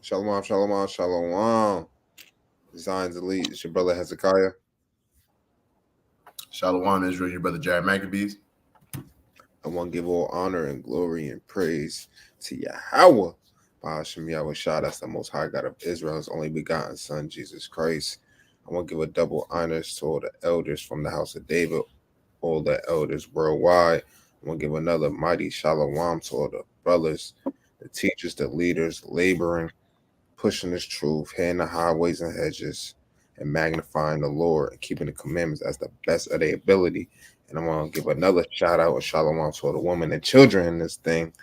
Shalom, shalom, shalom. Zion's Elite. It's your brother Hezekiah. Shalom, Israel, your brother Jared Maccabees. I want to give all honor and glory and praise to Yahweh. Hashem Yahweh Shah, that's the most high God of Israel's only begotten Son, Jesus Christ. I want to give a double honors to all the elders from the house of David, all the elders worldwide. I want to give another mighty shalom to all the brothers, the teachers, the leaders, laboring, pushing this truth, hitting the highways and hedges, and magnifying the Lord and keeping the commandments as the best of their ability. And I want to give another shout out and shalom to all the women and children in this thing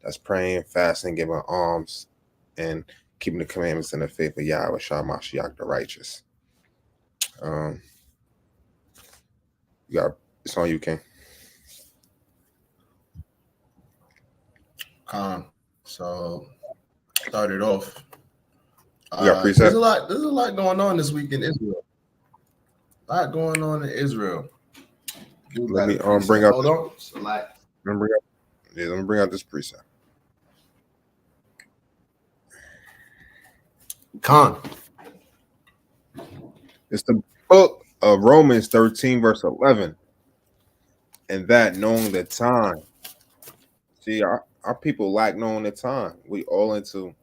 that's praying, fasting, giving alms, and keeping the commandments in the faith of Yahweh Shah Mashiach the righteous. You got it's on you, King. So started off. You got preset? There's a lot going on this week in Israel. A lot going on in Israel. Let me bring up. Hold on. Let me bring out this preset. It's the book of Romans 13, verse 11. And that knowing the time. See, our people lack knowing the time. We all into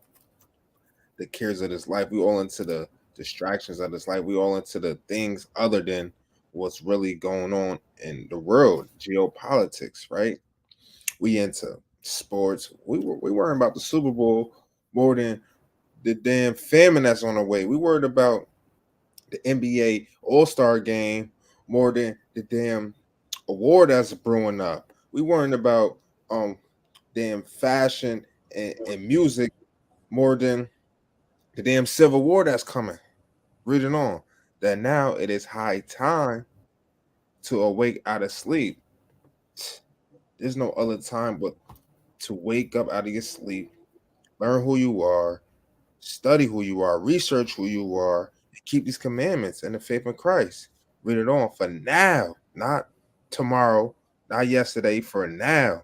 the cares of this life. We all into the distractions of this life. We all into the things other than what's really going on in the world, geopolitics, right? We into sports. We worrying about the Super Bowl more than the damn famine that's on the way. We worried about the NBA All-Star game more than the damn award that's brewing up. We worrying about damn fashion and music more than the damn Civil War that's coming. Reading on that now it is high time to awake out of sleep. There's no other time but to wake up out of your sleep, learn who you are, study who you are, research who you are, and keep these commandments and the faith in Christ. Read it on for now, not tomorrow, not yesterday, for now.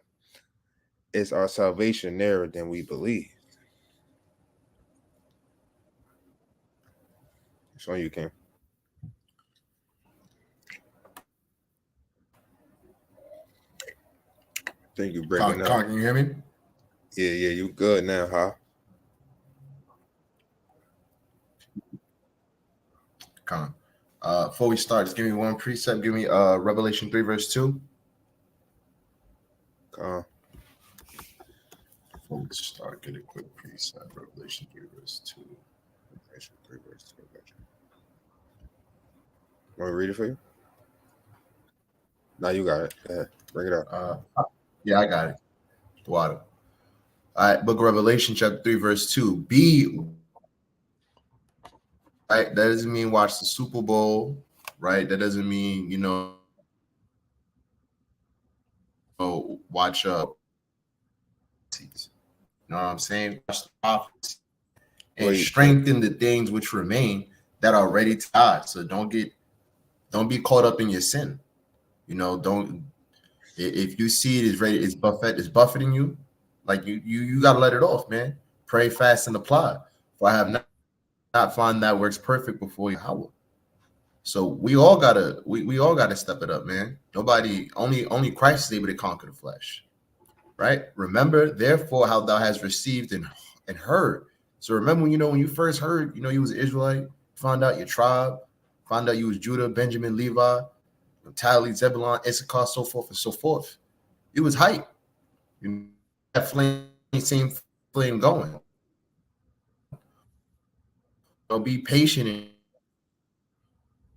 Is our salvation nearer than we believe? It's on you, King. Thank you, breaking up. Can you hear me? Yeah, you good now, huh? Before we start, just give me one precept. Give me Revelation 3, verse 2. Before we start, get a quick precept. Revelation 3, verse 2. Revelation 3, verse 2. Want me to read it for you? No, you got it. Go ahead. Bring it up. Yeah, I got it. The water. All right, Book of Revelation, chapter 3, verse 2. Be right. That doesn't mean watch the Super Bowl, right? That doesn't mean, watch you know what I'm saying? Watch the prophets and strengthen the things which remain that are ready to die. So don't be caught up in your sin. If you see it is ready, it's buffeting you, like you gotta let it off, man. Pray, fast, and apply. For I have not found that works perfect before Yahweh. So we all gotta step it up, man. Only Christ is able to conquer the flesh. Right? Remember, therefore, how thou hast received and heard. So remember, when you first heard, you was an Israelite, found out your tribe, found out you was Judah, Benjamin, Levi, Tali, Zebulon, Issachar, so forth and so forth. It was hype. That same flame going. Be patient.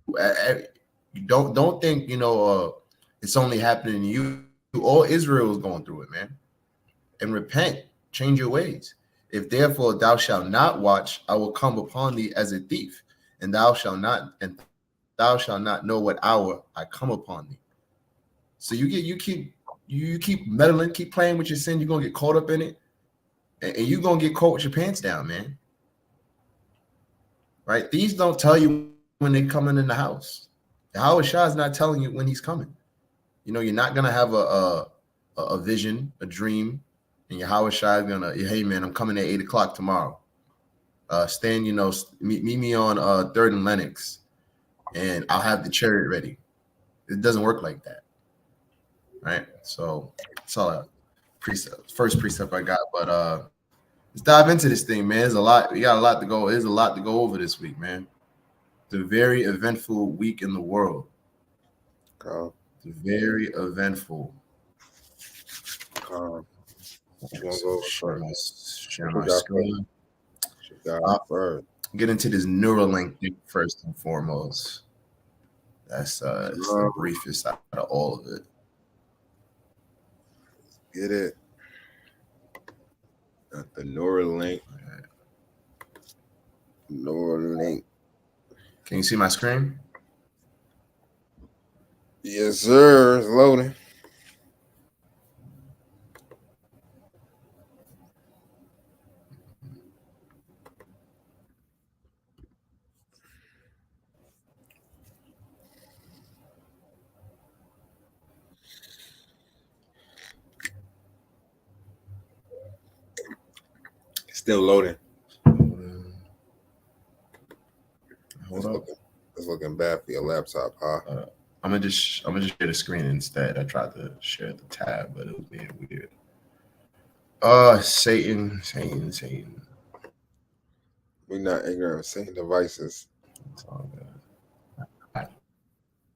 You don't think it's only happening to you. All Israel is going through it, man. And repent, change your ways. If therefore thou shalt not watch, I will come upon thee as a thief, and thou shalt not know what hour I come upon thee. So you keep meddling, keep playing with your sin, you're gonna get caught up in it, and you're gonna get caught with your pants down, man. Right? Thieves don't tell you when they're coming in the house. Yahweh Shah is not telling you when he's coming. You're not gonna have a vision, a dream, and Yahweh Shah is gonna, hey man, I'm coming at 8 o'clock tomorrow. Stan, meet me on 3rd and Lennox, and I'll have the chariot ready. It doesn't work like that, right? So it's all first precept I got, but let's dive into this thing, man. There's a lot. We got a lot to go. There's a lot to go over this week, man. It's a very eventful week in the world. It's very eventful. Share my screen. Get into this Neuralink thing first and foremost. That's the briefest out of all of it. Get it. Got the Neuralink. Neuralink. Can you see my screen? Yes, sir. It's loading. Still loading. It's looking bad for your laptop, huh? I'm gonna just share the screen instead. I tried to share the tab, but it was being weird. Satan. We're not ignorant of Satan devices. It's all good. I don't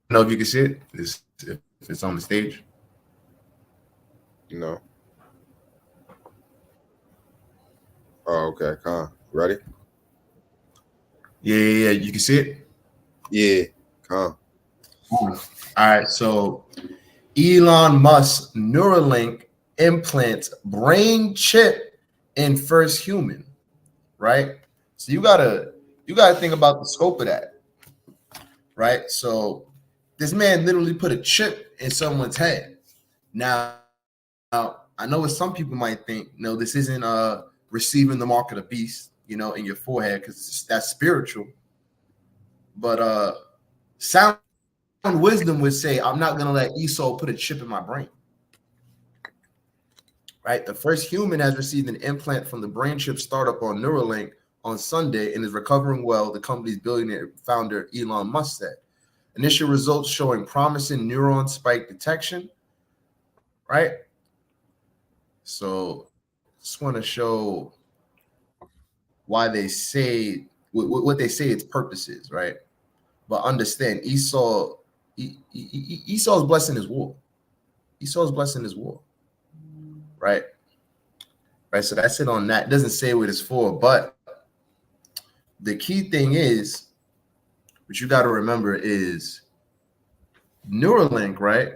know if you can see it. If it's on the stage. No. Oh, okay. Con. Ready? Yeah. You can see it? Yeah. Con. All right. So Elon Musk Neuralink implants brain chip in first human, right? So you gotta think about the scope of that, right? So this man literally put a chip in someone's head. Now I know what some people might think, no, this isn't receiving the mark of the beast, in your forehead, because that's spiritual. But sound wisdom would say, I'm not gonna let Esau put a chip in my brain. Right? The first human has received an implant from the brain chip startup on Neuralink on Sunday and is recovering well, the company's billionaire founder Elon Musk said. Initial results showing promising neuron spike detection, right? So just want to show why they say what they say its purpose is, right? But understand, Esau's blessing is war. Esau's blessing is war, right? Right. So that's it on that. It doesn't say what it's for, but the key thing is, what you got to remember is Neuralink, right?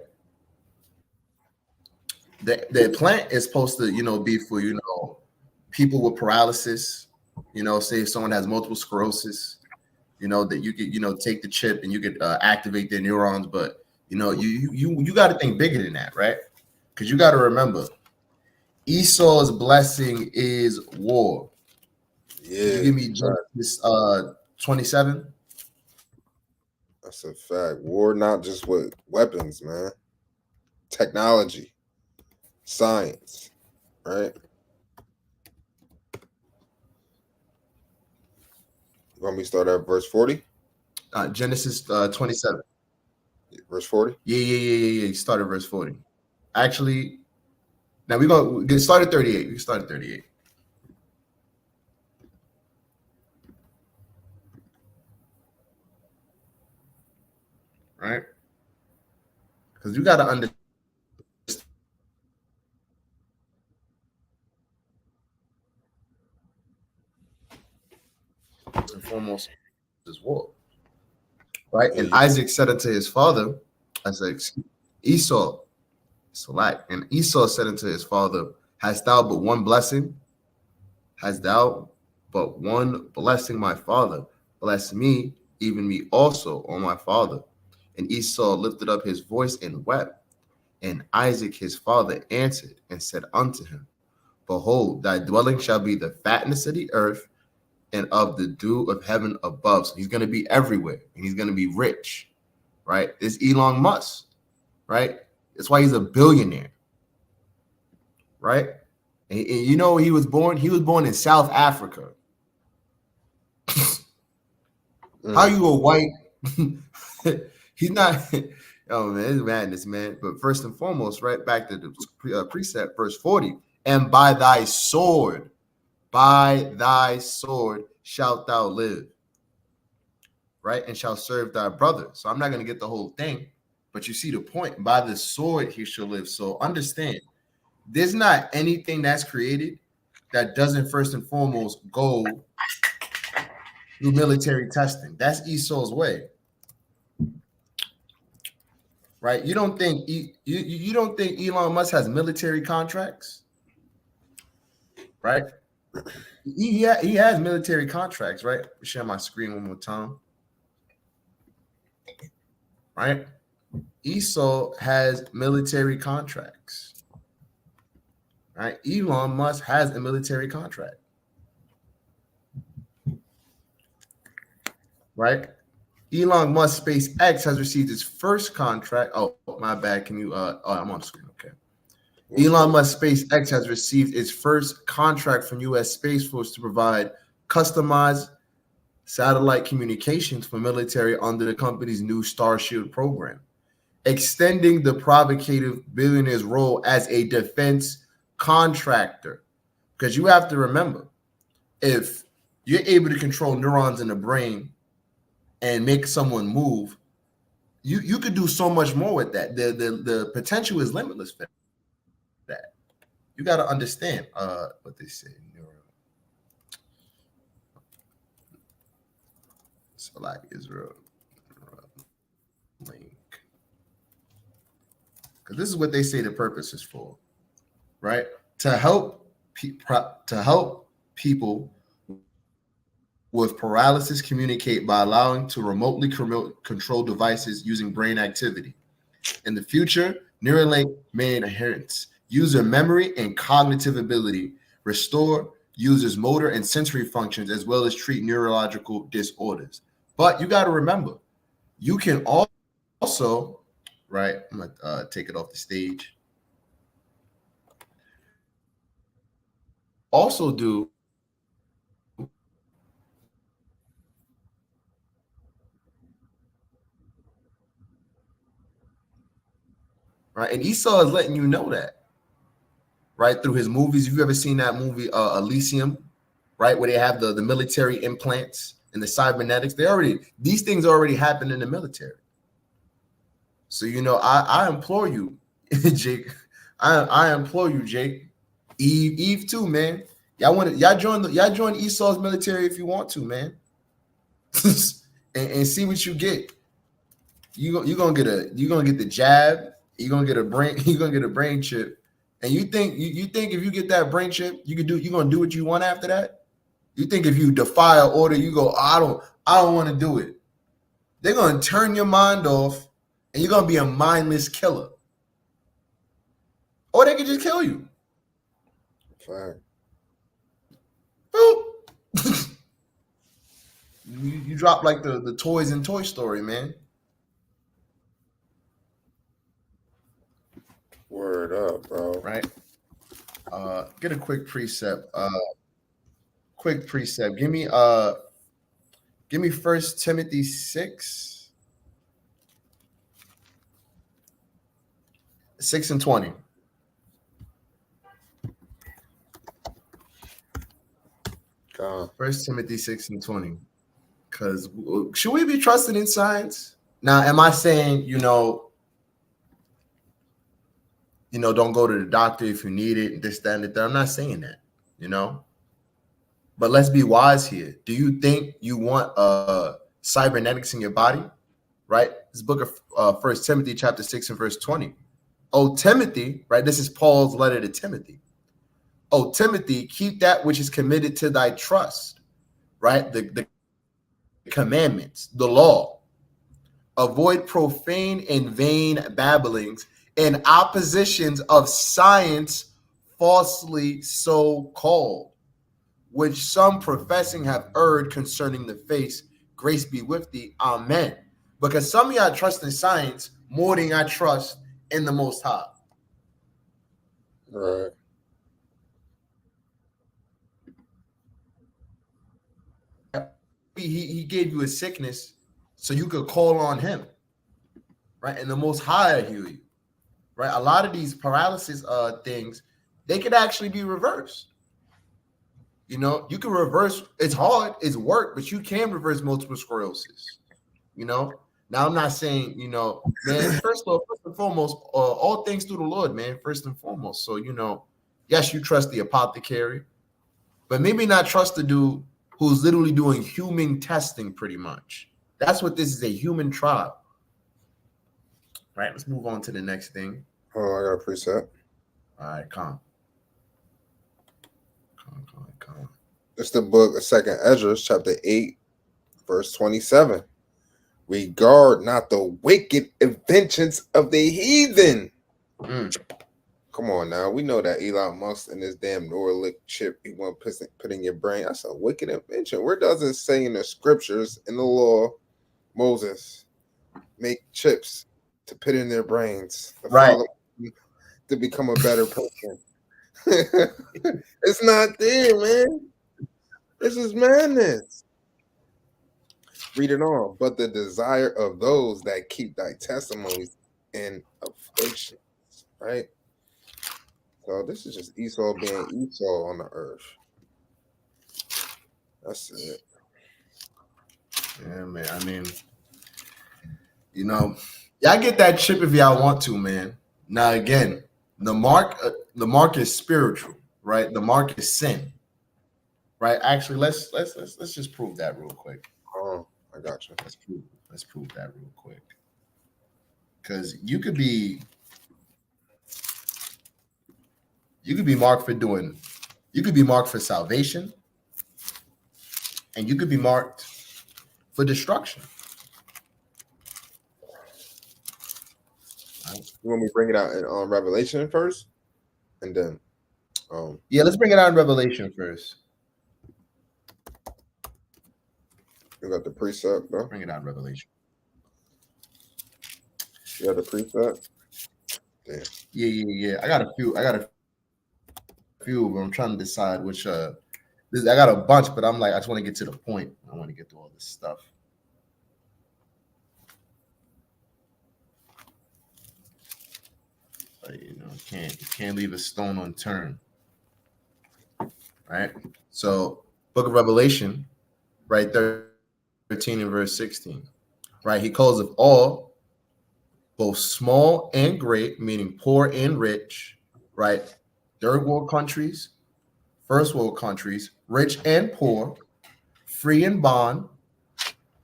The plant is supposed to, be for, people with paralysis, say if someone has multiple sclerosis, that you could, take the chip and you could activate their neurons. But, you got to think bigger than that, right? Because you got to remember, Esau's blessing is war. Yeah. Could you give me Genesis 27? That's a fact. War not just with weapons, man. Technology, science, right? You want me to start at verse 40? Genesis 27. Verse 40? Yeah. You start at verse 40. Actually, now we're going to get started 38. We started 38. Right? Because you got to understand. First and foremost, is war. Right? And Isaac said unto his father, Esau, select. And Esau said unto his father, hast thou but one blessing? Hast thou but one blessing, my father? Bless me, even me also, O my father. And Esau lifted up his voice and wept. And Isaac his father answered and said unto him, behold, thy dwelling shall be the fatness of the earth and of the dew of heaven above. So he's going to be everywhere and he's going to be rich, right? This Elon Musk, right? That's why he's a billionaire, right? And he was born in South Africa, How you a white? He's not. Oh man, it's madness, man. But first and foremost, right back to the precept, verse 40. And by thy sword shalt thou live, right? And shall serve thy brother. So I'm not going to get the whole thing, but you see the point. By the sword he shall live. So understand, there's not anything that's created that doesn't first and foremost go through military testing. That's Esau's way, right? You don't think you don't think Elon Musk has military contracts, right? He has military contracts, right? Share my screen one more time, right? Esau has military contracts, right? Elon Musk has a military contract, right? Elon Musk SpaceX has received his first contract. Oh, my bad. Can you? Oh, I'm on the screen. Okay. Elon Musk SpaceX has received its first contract from U.S. Space Force to provide customized satellite communications for military under the company's new Starshield program, extending the provocative billionaire's role as a defense contractor. Because you have to remember, if you're able to control neurons in the brain and make someone move, you could do so much more with that. The potential is limitless for that. You got to understand what they say. So like Israel link, because this is what they say the purpose is for, right? To help people with paralysis communicate by allowing to remotely control devices using brain activity. In the future, Neuralink may enhance user memory and cognitive ability, restore users' motor and sensory functions, as well as treat neurological disorders. But you got to remember, you can also, right? I'm going to take it off the stage. Also do right, and Esau is letting you know that, right, through his movies. If you've ever seen that movie Elysium, right, where they have the military implants and the cybernetics, these things already happen in the military. So I implore you, Jake. I implore you, Jake. Eve too, man. Y'all join Esau's military if you want to, man. and see what you get. You're gonna get the jab. You're gonna get a brain chip. And you think if you get that brain chip, you're gonna do what you want after that? You think if you defy an order, you go, oh, I don't want to do it. They're gonna turn your mind off, and you're gonna be a mindless killer. Or they can just kill you. Fine. Boop. you drop like the toys in Toy Story, man. Word up, bro. Right. Get a quick precept. Give me 1 Timothy 6, 6 and 20. God. 1 Timothy 6 and 20. Because should we be trusted in science? Now, am I saying, don't go to the doctor if you need it, this, that, and the third? I'm not saying that, But let's be wise here. Do you think you want cybernetics in your body? Right? This book of 1 Timothy chapter 6 and verse 20. Oh, Timothy, right? This is Paul's letter to Timothy. Oh, Timothy, keep that which is committed to thy trust, right? The commandments, the law. Avoid profane and vain babblings and oppositions of science falsely so called, which some professing have erred concerning the face. Grace be with thee. Amen. Because some of y'all trust in science more than I trust in the Most High. Right. he gave you a sickness so you could call on him, right? And the Most High heal you, right? A lot of these paralysis things, they could actually be reversed. You know, you can reverse. It's hard, it's work, but you can reverse multiple sclerosis. You know. Now I'm not saying, you know, man. First and foremost, all things through the Lord, man. First and foremost. So you know, yes, you trust the apothecary, but maybe not trust the dude who's literally doing human testing, pretty much. That's what this is, a human trial. Right. Let's move on to the next thing. Oh, I got a preset. All right, calm. It's the book of Second Ezra, chapter 8, verse 27. Regard not the wicked inventions of the heathen. Come on now. We know that Elon Musk and his damn Neuralink chip he want to put in your brain. That's a wicked invention. Where does it say in the scriptures, in the law, Moses make chips to put in their brains to become a better person? It's not there, man. This is madness. Read it on. But the desire of those that keep thy testimonies and afflictions, right? So this is just Esau being Esau on the earth. That's it. Yeah, man. I mean, you know, y'all get that chip if y'all want to, man. Now again, the mark is spiritual, right? The mark is sin, right? Actually, let's just prove that real quick. Oh, I got you. Let's prove that real quick, because you could be marked for salvation, and you could be marked for destruction. You want me to bring it out in Revelation first, and then yeah, let's bring it out in Revelation first. You got the precept, bro. Bring it out in Revelation. You got the precept. Damn. Yeah. I got a few, but I'm trying to decide which. I got a bunch, but I'm like, I just want to get to the point. I want to get through all this stuff. But, you know, you can't leave a stone unturned. Right. So, Book of Revelation, right, 13 and verse 16. Right, he calls of all, both small and great, meaning poor and rich, right? Third world countries, first world countries, rich and poor, free and bond,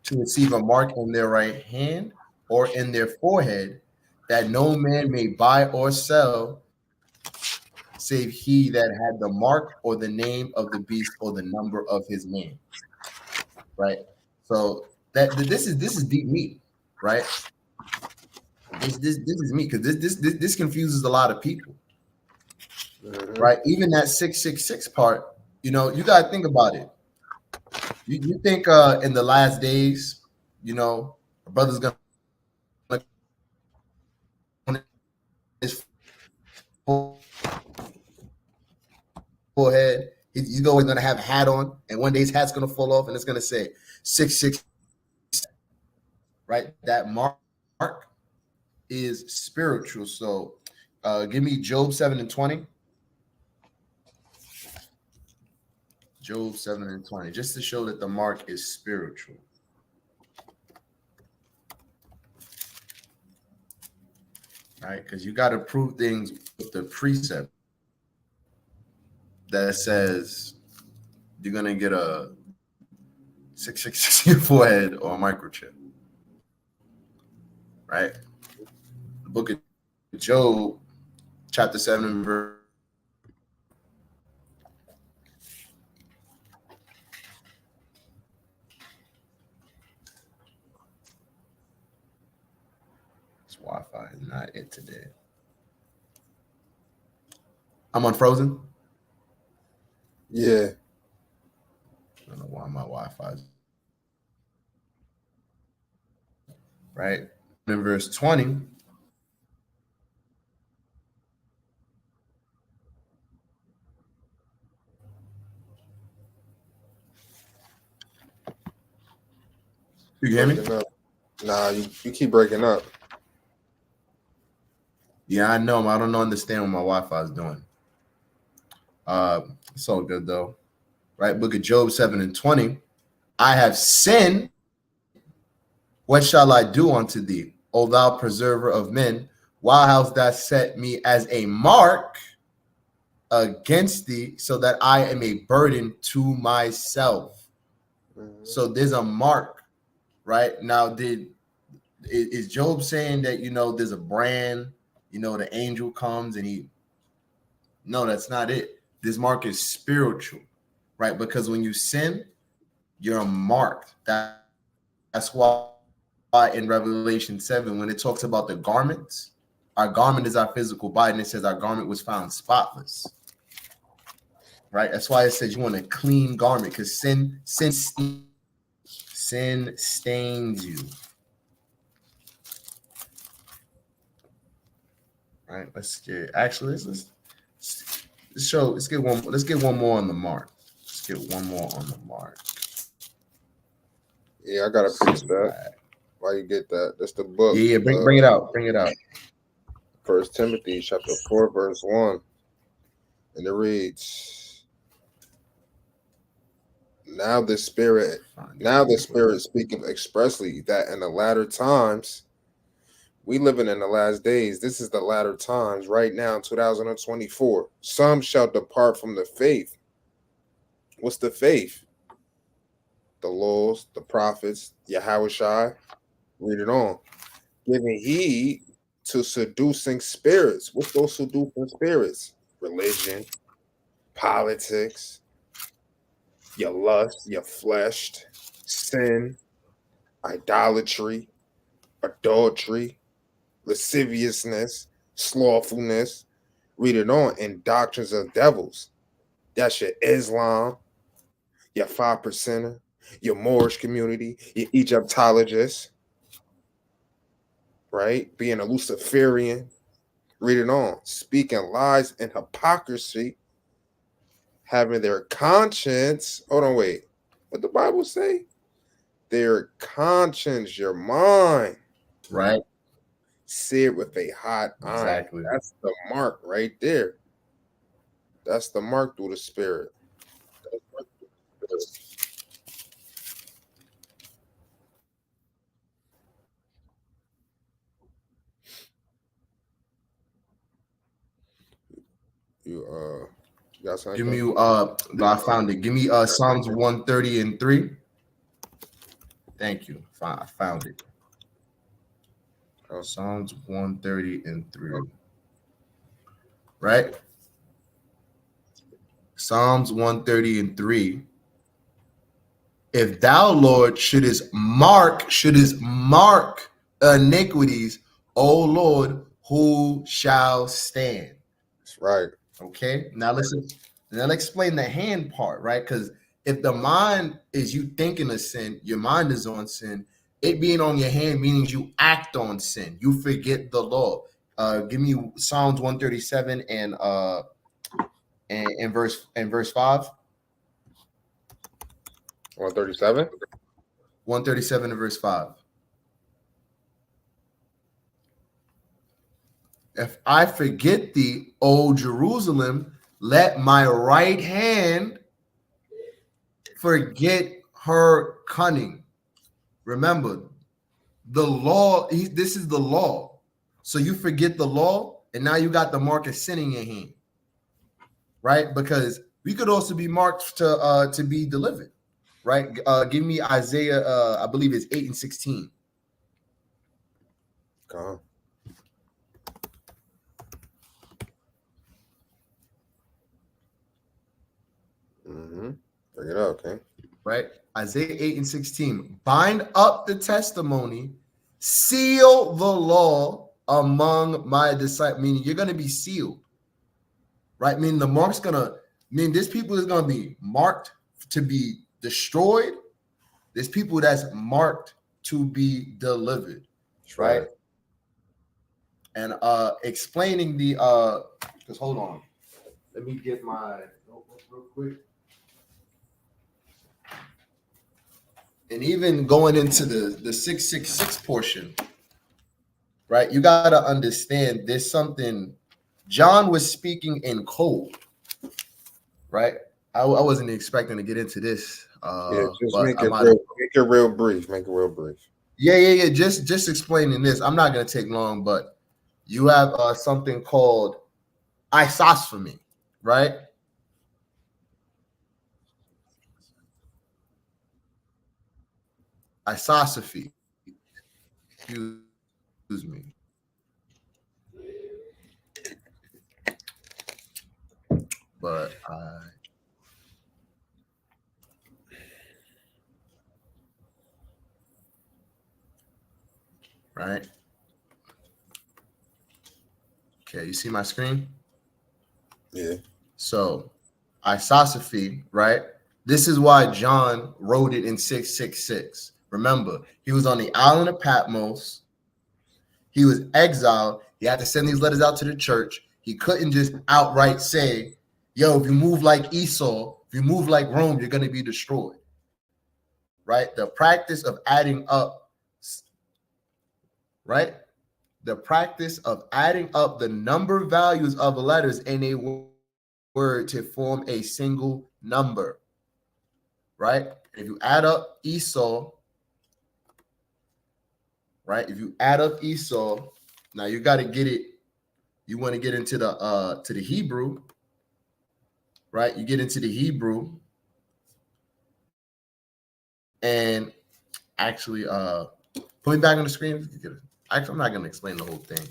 to receive a mark in their right hand or in their forehead, that no man may buy or sell, save he that had the mark or the name of the beast or the number of his name. Right. So this is deep meat, right? This is meat, because this confuses a lot of people. Right? Even that 666 part, you know, you gotta think about it. You think in the last days, you know, a brother's gonna his forehead, he's always gonna have a hat on, and one day his hat's gonna fall off and it's gonna say 666. Right? That mark is spiritual. So give me Job 7 and 20. Job 7 and 20, just to show that the mark is spiritual. Right? Because you got to prove things with the precept that says you're going to get a 666 in your forehead or a microchip. Right? The book of Job, chapter 7, verse. Wi-Fi is not it today. I'm unfrozen. Yeah. I don't know why my Wi-Fi is right. In verse 20. You hear me? Breaking up. Nah, you keep breaking up. Yeah, I know. I don't understand what my Wi-Fi is doing. It's all good though. Right? Book of Job 7:20. I have sinned. What shall I do unto thee, O thou preserver of men? Why hast thou set me as a mark against thee, so that I am a burden to myself? Mhm. So there's a mark, right? Now, is Job saying that, there's a brand, the angel comes and he, no, that's not it. This mark is spiritual, right? Because when you sin, you're marked. That's why in Revelation 7, when it talks about the garments, our garment is our physical body, and it says our garment was found spotless. Right? That's why it says you want a clean garment, because sin stains you. Right? Let's get one more on the mark. Let's get one more on the mark. Yeah, I gotta preach that. Why you get that? That's the book. Yeah, bring it out. Bring it out. 1 Timothy chapter 4, verse 1. And it reads, Now the Spirit speaketh expressly that in the latter times, we living in the last days. This is the latter times right now, 2024. Some shall depart from the faith. What's the faith? The laws, the prophets, Yahushua. Read it on. Giving heed to seducing spirits. What's those seducing spirits? Religion, politics, your lust, your flesh, sin, idolatry, adultery, lasciviousness, slothfulness. Read it on. And doctrines of devils. That's your Islam, your 5%er, your Moorish community, your Egyptologists, right? Being a Luciferian. Read it on. Speaking lies and hypocrisy, having their conscience. Hold on, wait. What the Bible say? Their conscience, your mind, Right. seared with a hot Exactly. iron. That's the mark right there. That's the mark through the Spirit. You got something? Give me I found it. Give me Psalms 130:3. Thank you. I found it. Psalms 130:3. Right? Psalms 130:3. If thou, Lord, shouldest mark iniquities, O Lord, who shall stand? That's right. Okay. Now listen. Now let's explain the hand part, right? Because if the mind is you thinking of sin, your mind is on sin. It being on your hand means you act on sin. You forget the law. Give me Psalms 137 and verse 5. 137. 137 and verse 5. If I forget thee, O Jerusalem, let my right hand forget her cunning. Remember, the law, this is the law. So you forget the law, and now you got the mark of sin in your hand. Right? Because we could also be marked to be delivered. Right? Give me Isaiah, I believe it's 8:16. Come on. Bring it up, okay? Right? Isaiah 8:16. Bind up the testimony, seal the law among my disciples. Meaning you're going to be sealed. Right? Meaning the mark's going to, this people is going to be marked to be destroyed. There's people that's marked to be delivered. Right? And explaining the because hold on. Let me get my notebook real quick. And even going into the 666 portion, right? You got to understand there's something. John was speaking in code, right? I wasn't expecting to get into this, Yeah, just but I might. make it real brief. Make it real brief. Yeah. Just explaining this. I'm not going to take long, but you have something called isosphemy, right? Isosophy. Excuse me. But right. Okay, you see my screen? Yeah. So isosophy, right? This is why John wrote it in 666. Remember, he was on the island of Patmos. He was exiled. He had to send these letters out to the church. He couldn't just outright say, yo, if you move like Esau, if you move like Rome, you're going to be destroyed. Right? The practice of adding up, right? The practice of adding up the number values of letters in a word to form a single number, right? If you add up Esau, right? If you add up Esau, now you got to get it. You want to get into the Hebrew, right? You get into the Hebrew, and actually, put me back on the screen. Actually, I'm not going to explain the whole thing,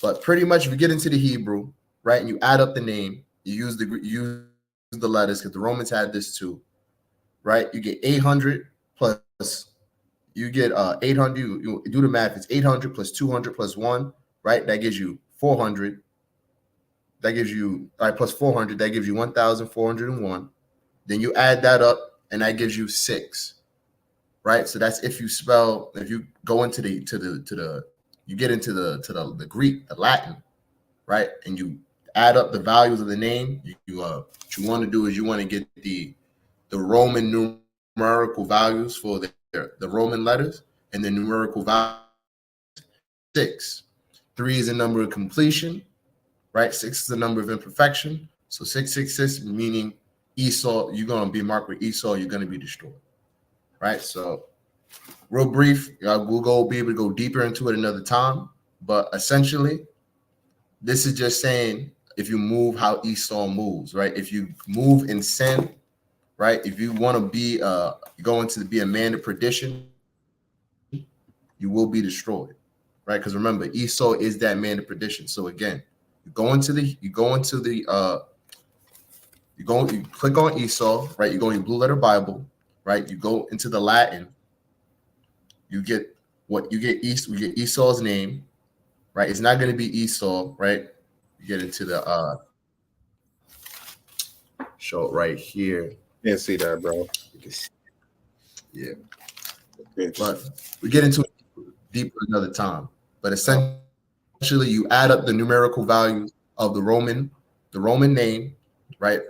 but pretty much, if you get into the Hebrew, right, and you add up the name, you use the letters because the Romans had this too, right? You get 800 plus. You get 800. You do the math. It's 800 plus 200 plus 1, right? That gives you 400. That gives you plus 400. That gives you 1,401. Then you add that up, and that gives you 6, right? So that's if you go into you get into the Greek, the Latin, right? And you add up the values of the name. What you want to do is you want to get the Roman numerical values for the Roman letters, and the numerical value 6. 3 is a number of completion, right? 6 is the number of imperfection. So 666 meaning Esau, you're going to be marked with Esau, you're going to be destroyed, right? So real brief, we'll be able to go deeper into it another time. But essentially, this is just saying if you move how Esau moves, right? If you move in sin, right? If you want to be going to be a man of perdition, you will be destroyed, right? Because remember, Esau is that man of perdition. So again, you click on Esau, right? You go in your blue letter Bible, right? You go into the Latin, you get Esau's name, right? It's not going to be Esau, right? You get into the show it right here. Can't see that, bro. Yeah. Bitch. But we get into it deeper another time. But essentially, you add up the numerical values of the Roman name, right?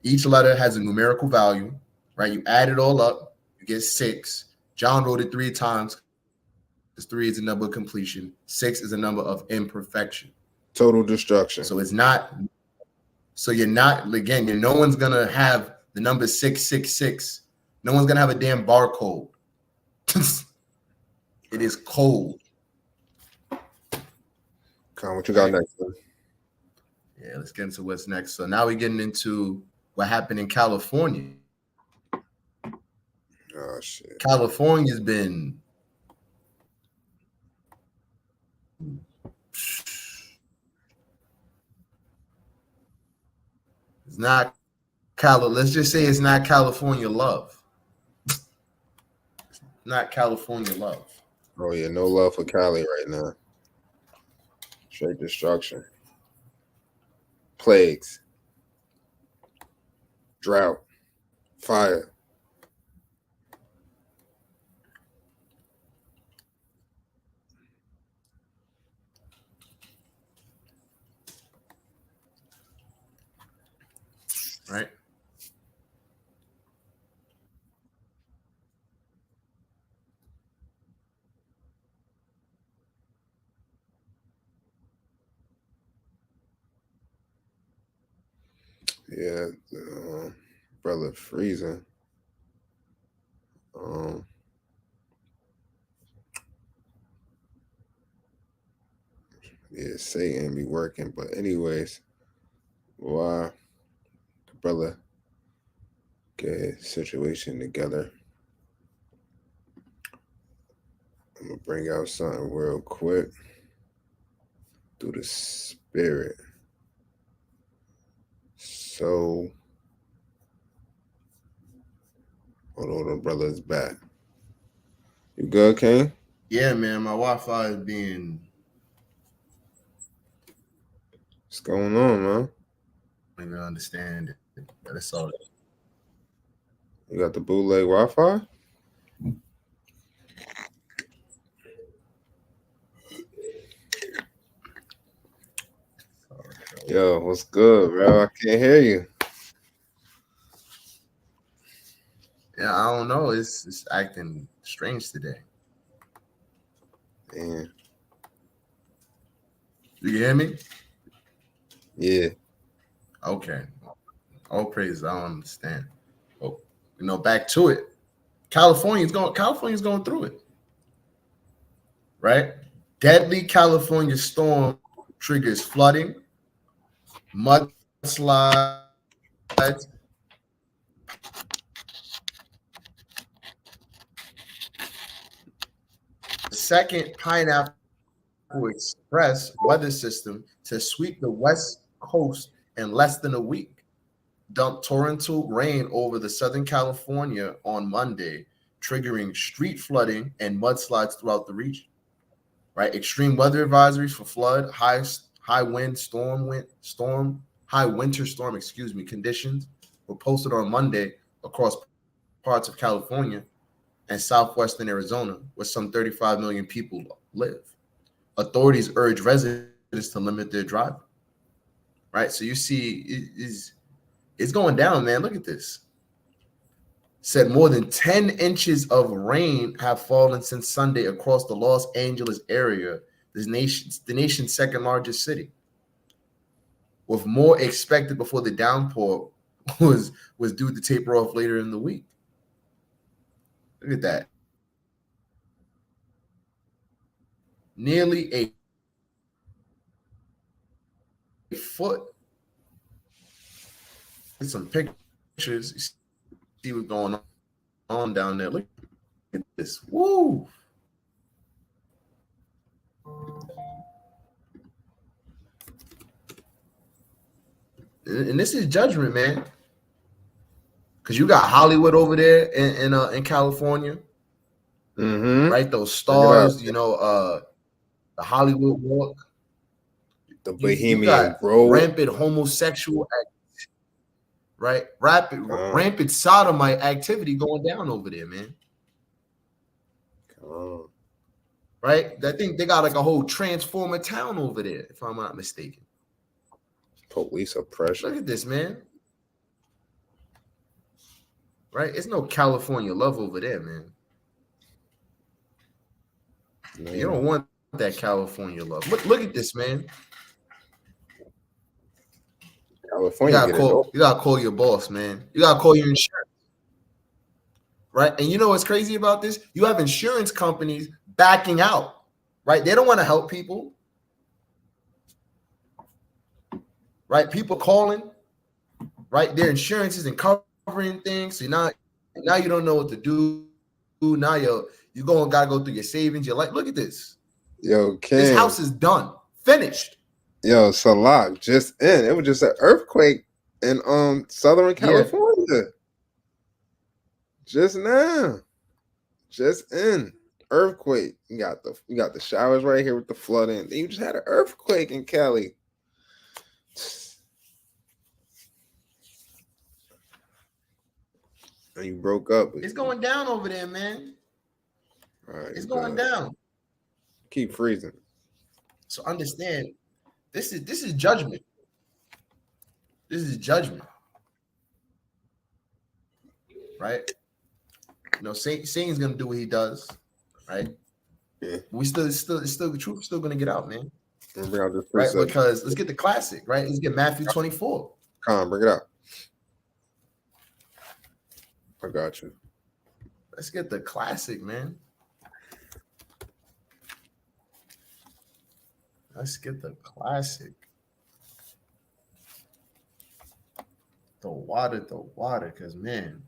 Each letter has a numerical value, right? You add it all up, you get 6. John wrote it 3 times because 3 is a number of completion. 6 is a number of imperfection. Total destruction. So it's not. So you're not, again, no one's gonna have the number 666. No one's gonna have a damn barcode. It is cold. Con, what you got next? Man? Yeah, let's get into what's next. So now we're getting into what happened in California. Oh shit. California's been it's not let's just say it's not California love. Not California love. Oh yeah, no love for Cali right now. Straight destruction. Plagues. Drought. Fire. Right? Yeah, brother freezing. Yeah, Satan be working, but anyways, why the brother get his situation together? I'm gonna bring out something real quick through the spirit. So, hold on, brother is back. You good, King? Yeah, man, my Wi-Fi is being. What's going on, man? I don't even understand it. But it's all. You got the bootleg Wi-Fi? Yo, what's good, bro? I can't hear you. Yeah, I don't know. It's acting strange today. Man. You hear me? Yeah. Okay. All praise. I don't understand. Oh, back to it. California's going through it. Right? Deadly California storm triggers flooding, mudslides. Second Pineapple Express weather system to sweep the West Coast in less than a week. Dumped torrential rain over the Southern California on Monday, triggering street flooding and mudslides throughout the region. Right, extreme weather advisories for flood, high winter storm, conditions were posted on Monday across parts of California and southwestern Arizona, where some 35 million people live. Authorities urge residents to limit their driving. Right, so you see, it's going down, man. Look at this. Said more than 10 inches of rain have fallen since Sunday across the Los Angeles area, the nation's second largest city, with more expected before the downpour was due to taper off later in the week. Look at that. Nearly a foot. Some pictures. You see what's going on down there. Look at this. Woo! And this is judgment, man. Because you got Hollywood over there in California. Mm-hmm. Right? Those stars, the Hollywood Walk. The You Bohemian got Grove. rampant homosexual right? Rampant sodomite activity going down over there, man. Right? I think they got like a whole transformer town over there, if I'm not mistaken. Police oppression. Look at this, man. Right? It's no California love over there, man. No. You don't want that California love. Look at this, man. California, you gotta call your boss, man. You gotta call your insurance. Right? And you know what's crazy about this? You have insurance companies backing out, right? They don't want to help people. Right? People calling, right? Their insurance isn't covering things. So now you don't know what to do. Now you gotta go through your savings. You're like, look at this. Yo, King. This house is done. Finished. Yo, Salak, just in. It was just an earthquake in Southern California. Yeah. Just now. Just in. Earthquake. You got the showers right here with the flooding. You just had an earthquake in Cali. And you broke up. It's going down over there, man. All right, it's going down. Keep freezing. So understand, this is judgment. This is judgment. Right? Satan's gonna do what he does, right? Yeah. We still the truth is still gonna get out, man. Right? Because let's get the classic, right? Let's get Matthew 24. Come on, bring it up. I got you. Let's get the classic, man. Let's get the classic. The water, because man,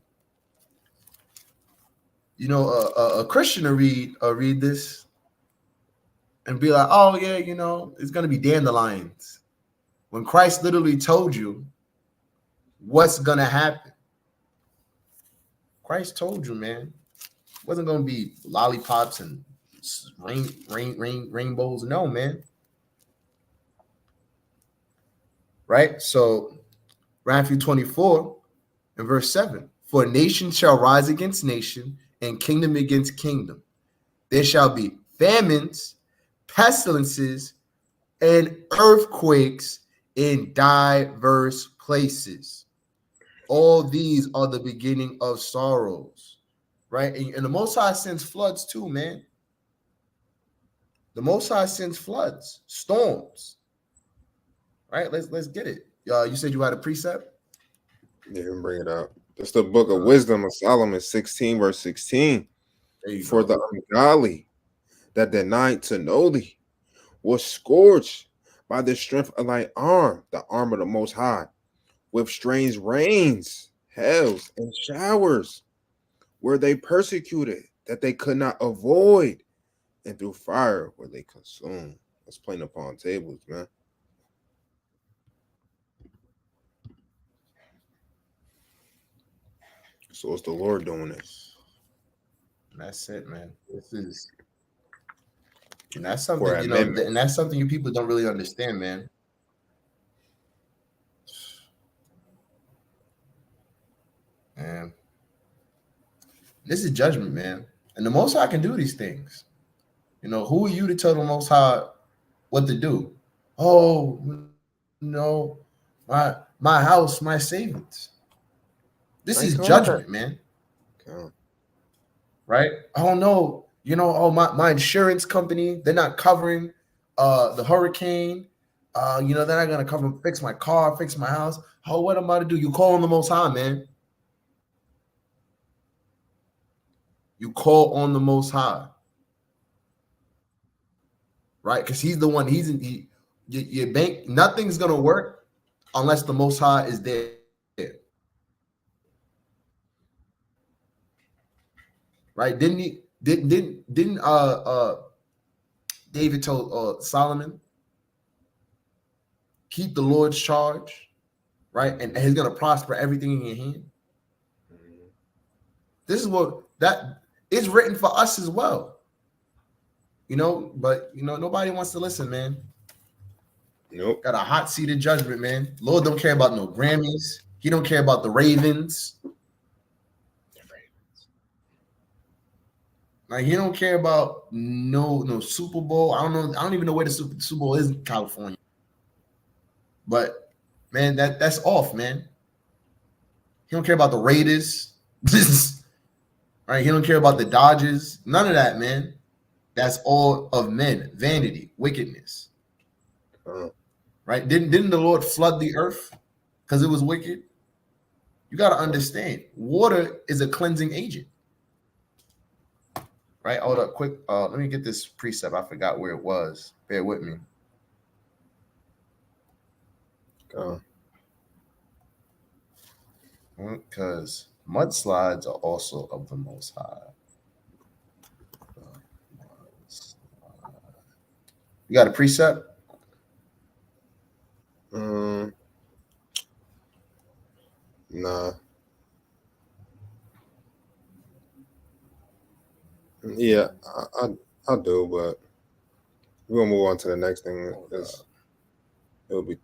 you know, a Christian to read this and be like, oh yeah, you know, it's gonna be dandelions. When Christ literally told you what's gonna happen. Christ told you, man, it wasn't gonna be lollipops and rainbows. No, man. Right? So Matthew 24 and verse 7. For nation shall rise against nation, and kingdom against kingdom. There shall be famines, pestilences, and earthquakes in diverse places. All these are the beginning of sorrows, right? And the Most High sends floods too, man. The Most High sends floods, storms, right? Let's get it. You said you had a precept? Yeah, you can bring it out. It's the book of wisdom of Solomon, 16, verse 16. For the ungodly that denied to know thee was scourged by the strength of thy arm, the arm of the Most High, with strange rains, hails, and showers, where they persecuted that they could not avoid, and through fire were they consumed. That's plain upon tables, man. So it's the Lord doing this. That's it, man. This is, and that's something, For you know, amendment. and that's something you people don't really understand, man. Man, this is judgment, man. And the Most High can do these things. You know, who are you to tell the Most High what to do? Oh, no, my house, my savings. This is judgment, man. Right? Oh no, you know, oh my insurance company, they're not covering the hurricane. You know, they're not gonna cover fix my car, fix my house. Oh, what am I to do? You call on the Most High, man. You call on the Most High, right? Because He's the one. Your bank. Nothing's gonna work unless the Most High is there. Right? Didn't he? Didn't David told Solomon, keep the Lord's charge, right? And He's gonna prosper everything in your hand. This is what that is written for us as well. You know, but you know, nobody wants to listen, man. Nope. Got a hot seat of judgment, man. Lord don't care about no Grammys. He don't care about the Ravens. Like he don't care about no Super Bowl. I don't know. I don't even know where the Super Bowl is in California. But man, that's off, man. He don't care about the Raiders. Right? He don't care about the Dodgers. None of that, man. That's all of men, vanity, wickedness. Right? Didn't the Lord flood the earth because it was wicked? You got to understand, water is a cleansing agent. Right? Hold up, quick. Let me get this precept. I forgot where it was. Bear with me. Because mudslides are also of the Most High. You got a precept? Nah. Yeah, I do, but we're gonna move on to the next thing. It'll be.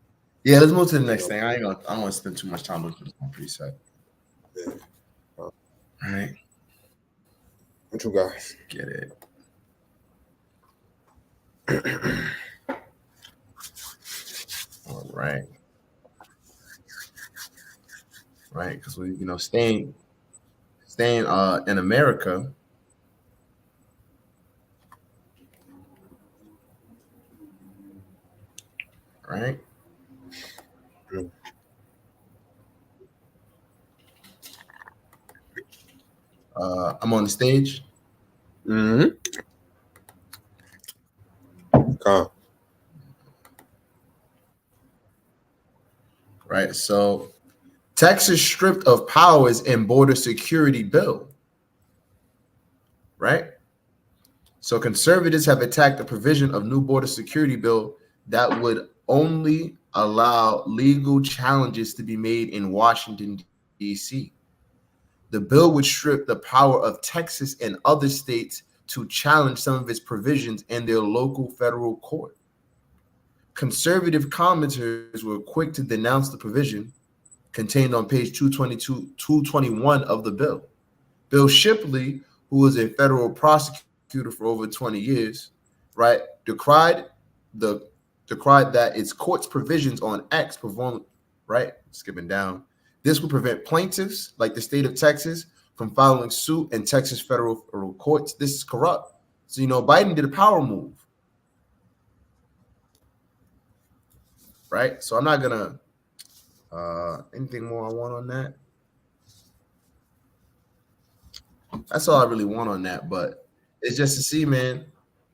Yeah, let's move to the next thing. I don't want to spend too much time looking at my preset. Yeah. All right. What you guys get it? All right. Right, because we, you know, staying in America. Right. I'm on the stage. Mm-hmm. Come. Right. So Texas stripped of powers in border security bill. Right. So conservatives have attacked the provision of new border security bill that would only allow legal challenges to be made in Washington, D.C. The bill would strip the power of Texas and other states to challenge some of its provisions in their local federal court. Conservative commenters were quick to denounce the provision contained on page 221 of the bill. Bill Shipley, who was a federal prosecutor for over 20 years, right, decried that its court's provisions on X perform, right, skipping down. This would prevent plaintiffs, like the state of Texas, from filing suit in Texas federal courts. This is corrupt. So, Biden did a power move, right? So I'm not gonna anything more I want on that. That's all I really want on that, but it's just to see, man,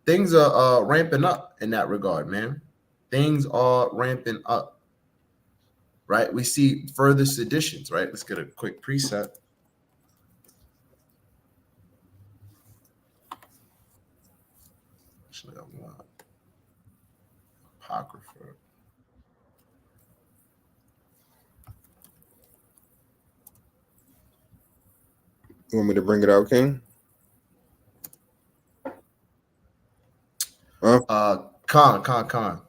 things are ramping up in that regard, man. Things are ramping up, right? We see further seditions, right? Let's get a quick preset. Actually, I want Apocrypha. You want me to bring it out, King? Huh? Con.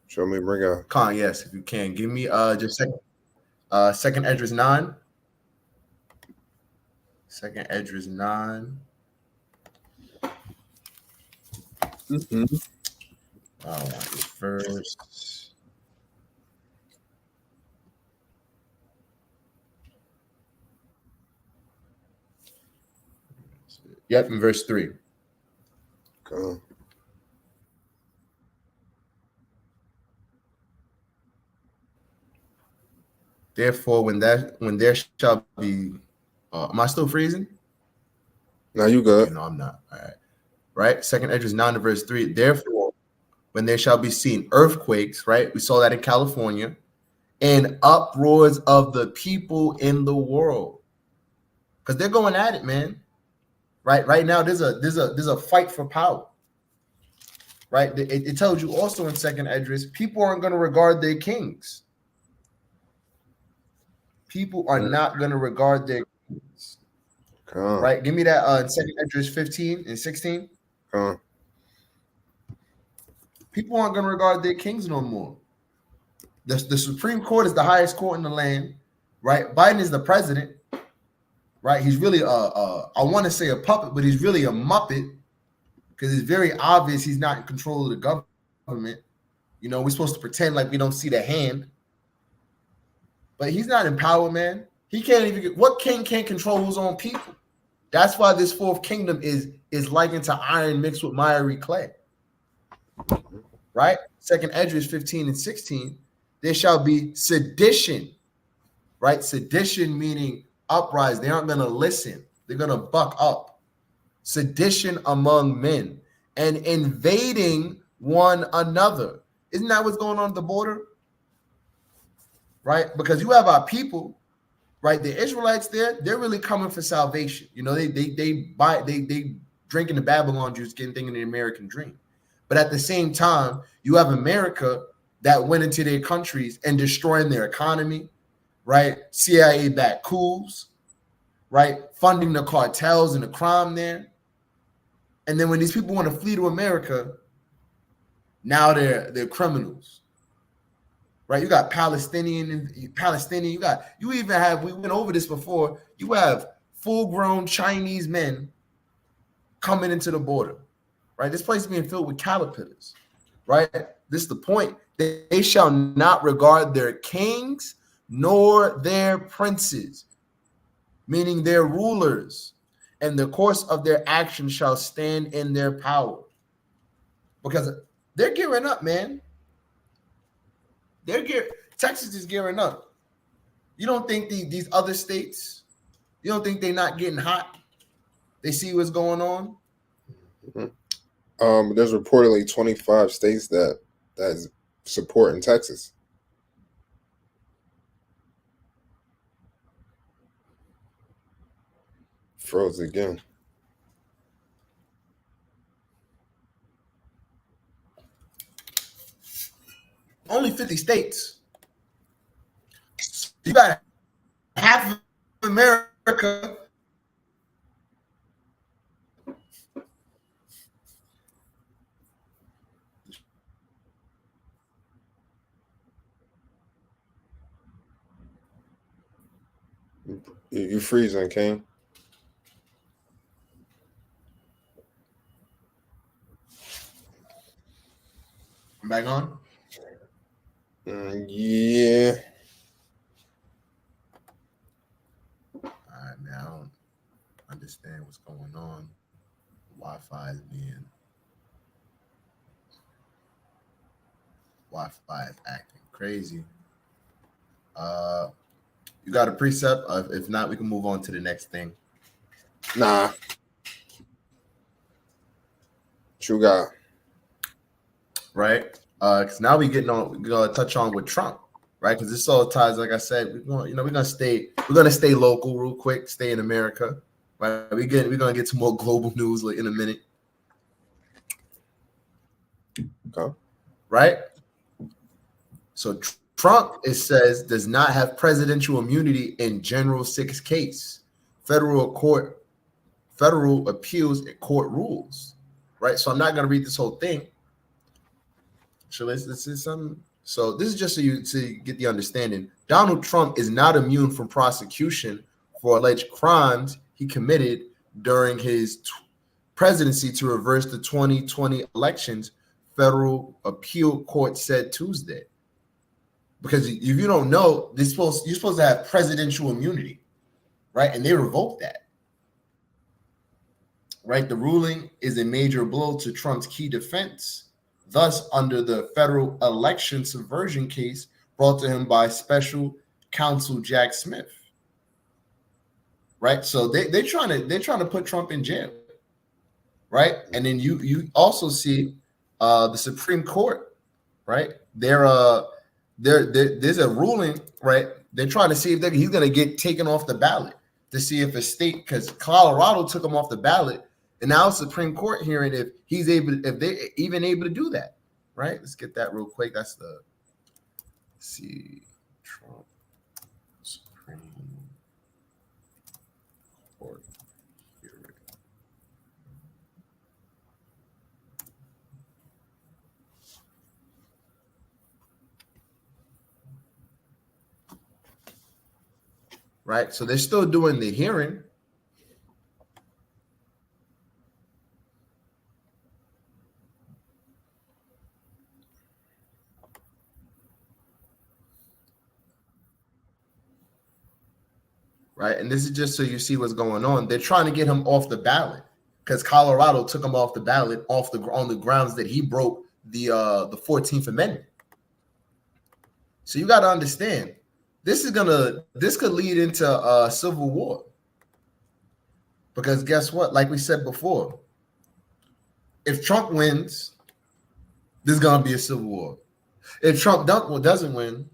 Show me, bring out. Con, yes, if you can. Give me just second Esdras 9. Second Esdras 9. Mm-hmm. I don't want this first. Yep, in verse 3. Come. Therefore, when there shall be, am I still freezing? Now you good. Okay, no, I'm not. All right. Right? Second Esdras 9 to verse 3. Therefore, when there shall be seen earthquakes, right? We saw that in California, and uproars of the people in the world. Because they're going at it, man. Right now, there's a fight for power. Right? It tells you also in Second Esdras, people aren't going to regard their kings. People are not going to regard their kings. Come. Right? Give me that in Second Esdras 15 and 16. Come. People aren't going to regard their kings no more. The Supreme Court is the highest court in the land, right? Biden is the president, right? He's really I want to say a puppet, but he's really a muppet because it's very obvious he's not in control of the government. We're supposed to pretend like we don't see the hand, but he's not in power, man. He can't even what king can't control his own people? That's why this fourth kingdom is likened to iron mixed with miry clay, right? Second Esdras 15 and 16. There shall be sedition, right? Sedition meaning uprising. They aren't going to listen. They're going to buck up. Sedition among men and invading one another. Isn't that what's going on at the border? Right? Because you have our people, right? The Israelites there, they're really coming for salvation. They drinking the Babylon juice, getting thinking the American dream. But at the same time, you have America that went into their countries and destroying their economy, right? CIA-backed coups, right? Funding the cartels and the crime there. And then when these people want to flee to America, now they're criminals, right? You got Palestinian, you even have, we went over this before, you have full-grown Chinese men coming into the border, right? This place is being filled with caterpillars, right? This is the point. They shall not regard their kings nor their princes, meaning their rulers, and the course of their actions shall stand in their power. Because they're gearing up, man. Texas is gearing up. You don't think these other states, you don't think they're not getting hot? They see what's going on. There's reportedly 25 states that's supporting Texas. Froze again. Only 50 states. You got half of America. You freezing, Kane? I'm back on. Yeah. All right, man. I don't understand what's going on. Wi-Fi is acting crazy. You got a precept? If not, we can move on to the next thing. Nah. What you got? Right? Because now we're gonna touch on with Trump, right? Because this all ties, like I said, we're gonna stay local real quick, stay in America. Right? We're gonna get to more global news in a minute. Okay. Right? So Trump, it says, does not have presidential immunity in General 6 case. Federal appeals court rules. Right? So I'm not gonna read this whole thing. So this is something. So this is just so you to get the understanding. Donald Trump is not immune from prosecution for alleged crimes he committed during his presidency to reverse the 2020 elections, federal appeal court said Tuesday. Because if you don't know, you're supposed to have presidential immunity, right? And they revoked that. Right? The ruling is a major blow to Trump's key defense. Thus, under the federal election subversion case brought to him by special counsel Jack Smith, right? So they're trying to put Trump in jail, right? And then you also see the Supreme Court, right? There's a ruling, right? They're trying to see if he's going to get taken off the ballot to see if a state, because Colorado took him off the ballot. And now Supreme Court hearing if they're even able to do that, right? Let's get that real quick. That's the Trump Supreme Court hearing. Right, so they're still doing the hearing. Right, and this is just so you see what's going on. They're trying to get him off the ballot because Colorado took him off the ballot on the grounds that he broke the 14th Amendment. So you got to understand, this could lead into a civil war. Because guess what? Like we said before, if Trump wins, there's gonna be a civil war. If Trump doesn't win,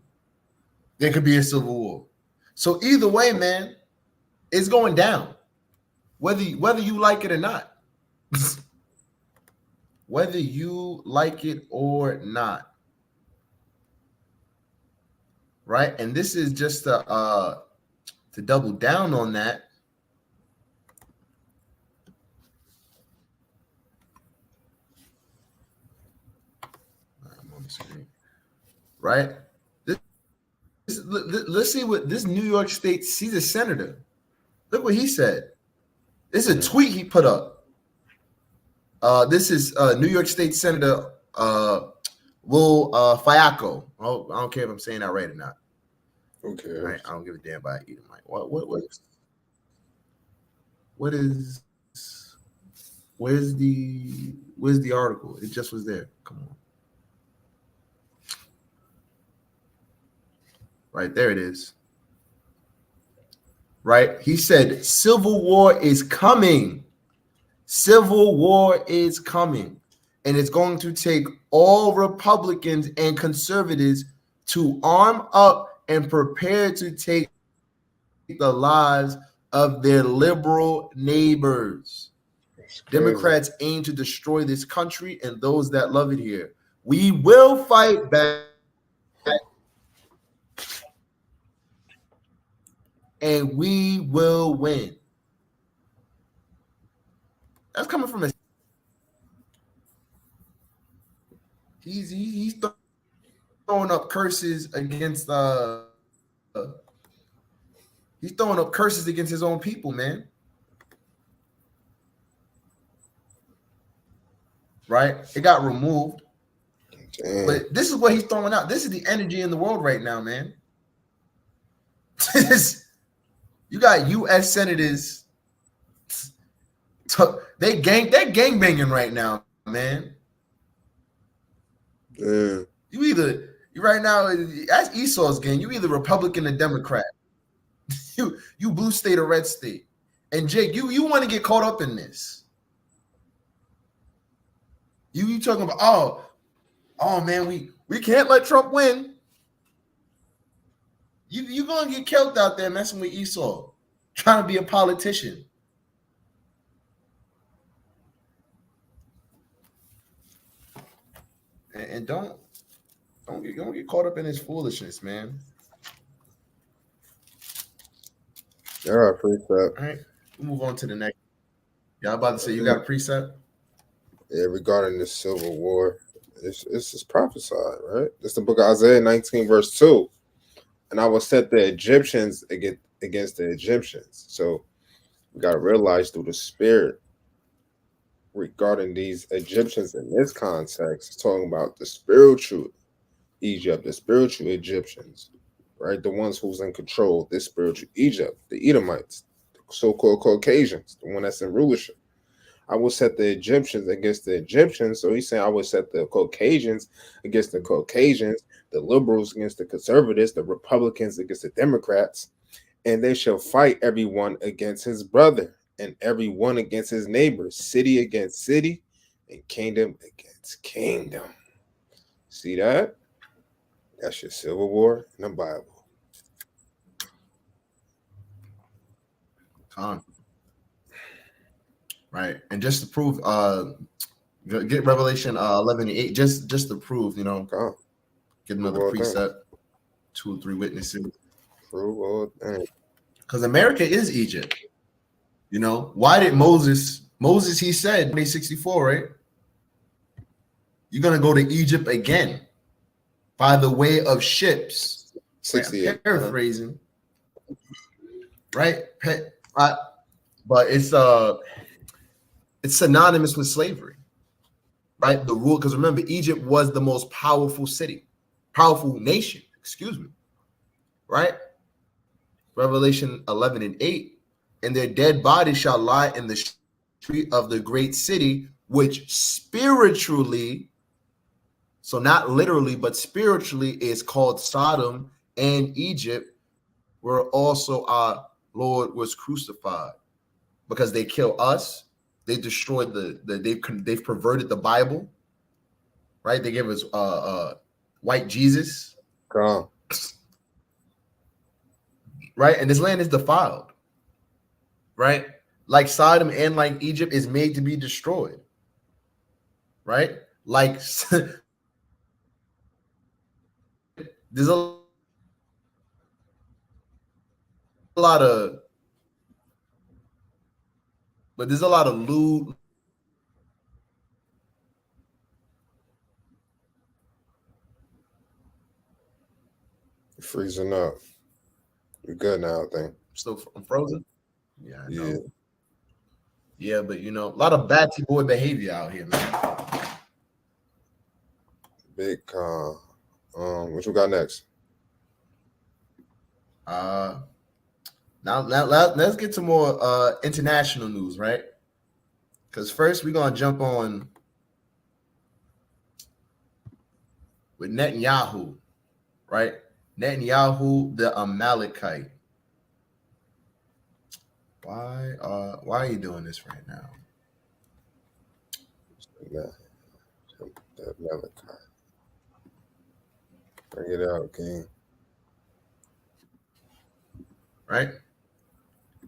there could be a civil war. So either way, man, it's going down, whether you like it or not. Whether you like it or not, right? And this is just to double down on that. I'm on the screen, right? Let's see what this New York State. He's a senator. Look what he said. This is a tweet he put up. This is New York State Senator Will Fiacco. Oh, I don't care if I'm saying that right or not. Okay. Right? I don't give a damn about either. Like, where's the article? It just was there. Come on. Right, there it is. Right? He said, civil war is coming Civil war is coming, and it's going to take all Republicans and conservatives to arm up and prepare to take the lives of their liberal neighbors. Democrats aim to destroy this country and those that love it here. We will fight back, and we will win. That's coming from a he's throwing up curses against he's throwing up curses against his own people, man. Right? It got removed. Damn. But this is what he's throwing out. This is the energy in the world right now, man. You got U.S. senators. They're gang banging right now, man. Yeah. You right now, that's Esau's gang. You either Republican or Democrat. You blue state or red state. And Jake, you want to get caught up in this. You talking about, oh man, we can't let Trump win. You gonna get killed out there messing with Esau, trying to be a politician. And don't get caught up in his foolishness, man. Yeah, precept. All right, we'll move on to the next. Y'all about to say you got a precept? Yeah, regarding the Civil War, it's prophesied, right? It's the book of Isaiah 19, verse 2. And I will set the Egyptians against the Egyptians. So we got to realize through the spirit regarding these Egyptians in this context, it's talking about the spiritual Egypt, the spiritual Egyptians, right? The ones who's in control of this spiritual Egypt, the Edomites, the so-called Caucasians, the one that's in rulership. I will set the Egyptians against the Egyptians. So he's saying I will set the Caucasians against the Caucasians, the liberals against the conservatives, the Republicans against the Democrats, and they shall fight everyone against his brother and everyone against his neighbor, city against city, and kingdom against kingdom. See that? That's your Civil War in the Bible. Right, and just to prove, get Revelation 11:8, just to prove, get another precept, 2 or 3 witnesses. Prove all things. Because America is Egypt. Why did Moses? He said, 64, right? You're gonna go to Egypt again by the way of ships. 68. Paraphrasing, right? But it's synonymous with slavery, right? The rule, because remember, Egypt was the most powerful nation, right? Revelation 11:8, and their dead bodies shall lie in the street of the great city, which spiritually, so not literally, but spiritually, is called Sodom and Egypt, where also our Lord was crucified, because they kill us. They destroyed they've perverted the Bible, right? They gave us white Jesus, right? And this land is defiled, right? Like Sodom and like Egypt is made to be destroyed, right? Like there's a lot of lewd. You're freezing up. You're good now, I think. Still frozen? Yeah, I know. Yeah, but a lot of batty boy behavior out here, man. Big con. What you got next? Now let's get to more international news, right? Because first we're gonna jump on with Netanyahu, right? Netanyahu, the Amalekite. Why are you doing this right now? That Malachi. Bring it out, King. Right?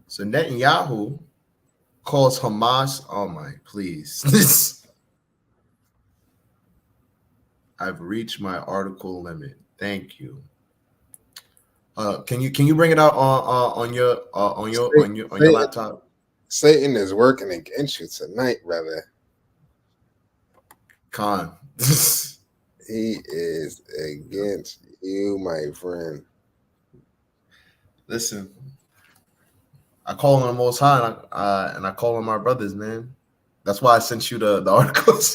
So Netanyahu calls Hamas. Oh my, please. I've reached my article limit. Thank you. Can you bring it out on your laptop? Satan is working against you tonight, brother. Khan. He is against you, my friend. Listen, I call on the Most High, and I call on my brothers, man. That's why I sent you the articles,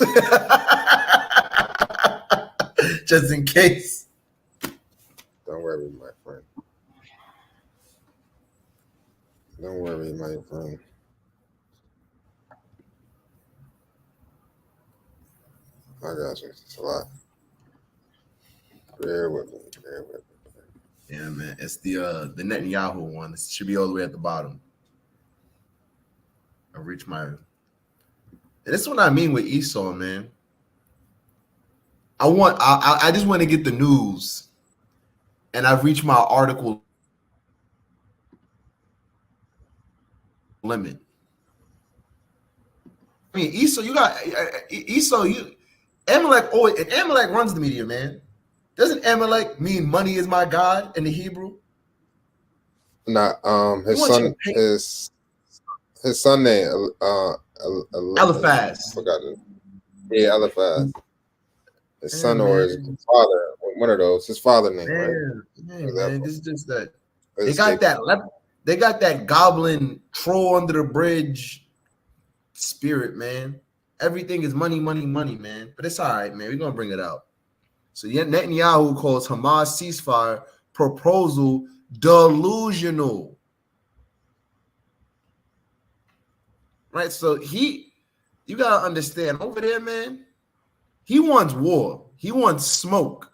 just in case. Don't worry, my friend. Don't worry, my friend. I got you. It's a lot. Bear with me. Yeah, man. It's the Netanyahu one. It should be all the way at the bottom. I reached my. And this is what I mean with Esau, man. I just want to get the news, and I've reached my article limit. I mean, Esau, Amalek. Oh, and Amalek runs the media, man. Doesn't Amalek mean money is my God in the Hebrew? Nah, his son name, Eliphaz. I forgot it. Yeah, Eliphaz. His son or his father, one of those. His father name, right? Man, this is just that they got they got that goblin troll under the bridge spirit, man. Everything is money, money, money, man. But it's all right, man. We're gonna bring it out. So Netanyahu calls Hamas ceasefire proposal delusional. Right? So you gotta understand over there, man. He wants war. He wants smoke.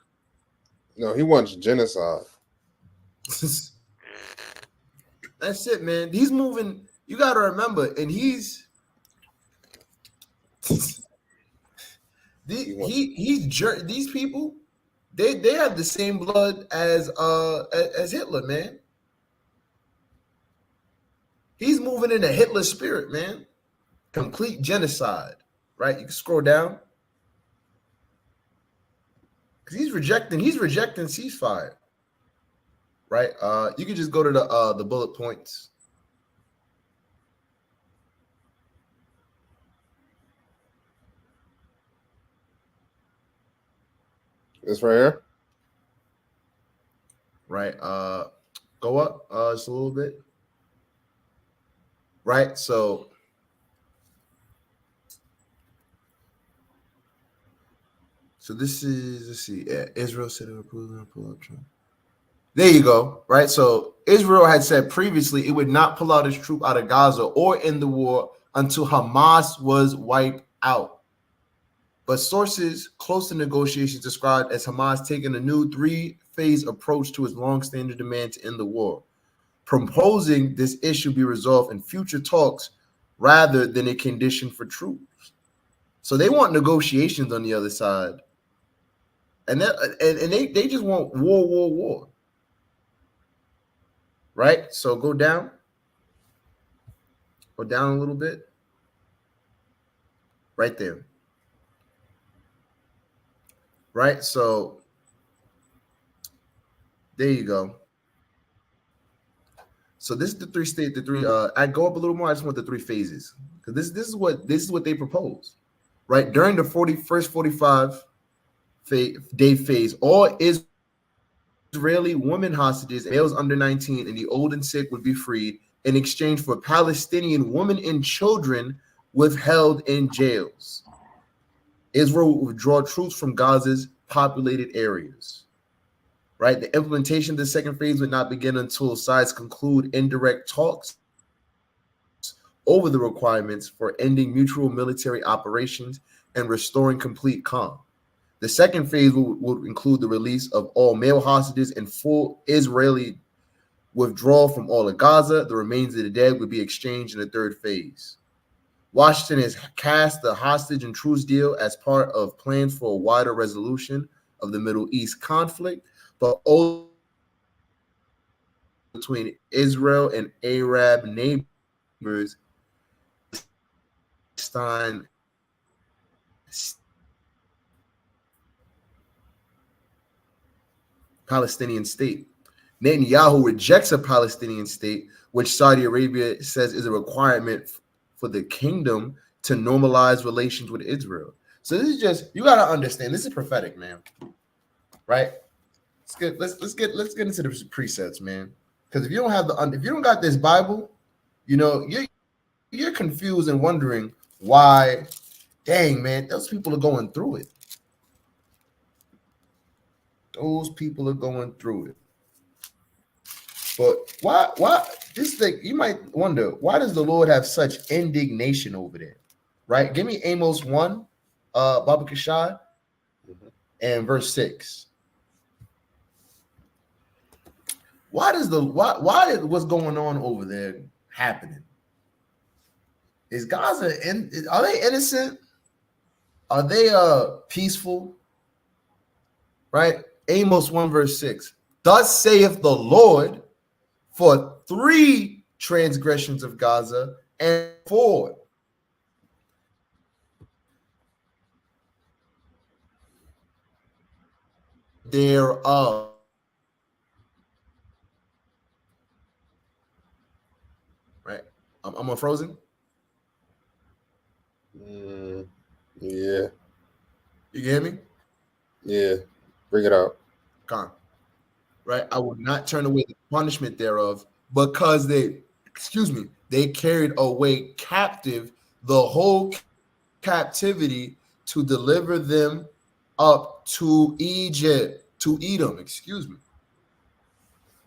No, he wants genocide. That's it, man. He's moving. You gotta remember, and these people, they have the same blood as Hitler, man. He's moving in the Hitler spirit, man. Complete genocide, right? You can scroll down. Because he's rejecting ceasefire. Right? You can just go to the bullet points. This right here? Right. Go up just a little bit. Right? So this is, let's see, Israel said it would pull up Trump. There you go. Right. So Israel had said previously it would not pull out its troop out of Gaza or in the war until Hamas was wiped out. But sources close to negotiations described as Hamas taking a new 3-phase approach to its long-standing demand to end the war, proposing this issue be resolved in future talks rather than a condition for troops. So they want negotiations on the other side. And they just want war. Right? So go down a little bit. Right there. Right? So there you go. So this is the three. I go up a little more. I just want the 3 phases. Because this is what they propose. Right? During the 45 day phase, all Israeli women hostages, males under 19, and the old and sick would be freed in exchange for Palestinian women and children withheld in jails. Israel would withdraw troops from Gaza's populated areas. Right? The implementation of the second phase would not begin until sides conclude indirect talks over the requirements for ending mutual military operations and restoring complete calm. The second phase would include the release of all male hostages and full Israeli withdrawal from all of Gaza. The remains of the dead would be exchanged in the third phase. Washington has cast the hostage and truce deal as part of plans for a wider resolution of the Middle East conflict, but also between Israel and Arab neighbors, Palestinian state. Netanyahu rejects a Palestinian state, which Saudi Arabia says is a requirement for the kingdom to normalize relations with Israel. So this is just, you got to understand, this is prophetic, man. Right? Let's get into the presets, man. Because if you don't got this Bible, you're confused and wondering why. Dang, man, those people are going through it. Those people are going through it. But why this thing, you might wonder, why does the Lord have such indignation over there? Right? Give me Amos 1, Baba Kashad, and verse 6. Why is what's going on over there happening? Is Gaza are they innocent? Are they peaceful? Right? Amos 1 verse 6. Thus saith the Lord, for 3 transgressions of Gaza and 4 thereof. Right? I'm unfrozen. Yeah. You get me? Yeah. Bring it out. Con. Right? I will not turn away the punishment thereof, because they carried away captive the whole captivity to deliver them up to Egypt, to Edom,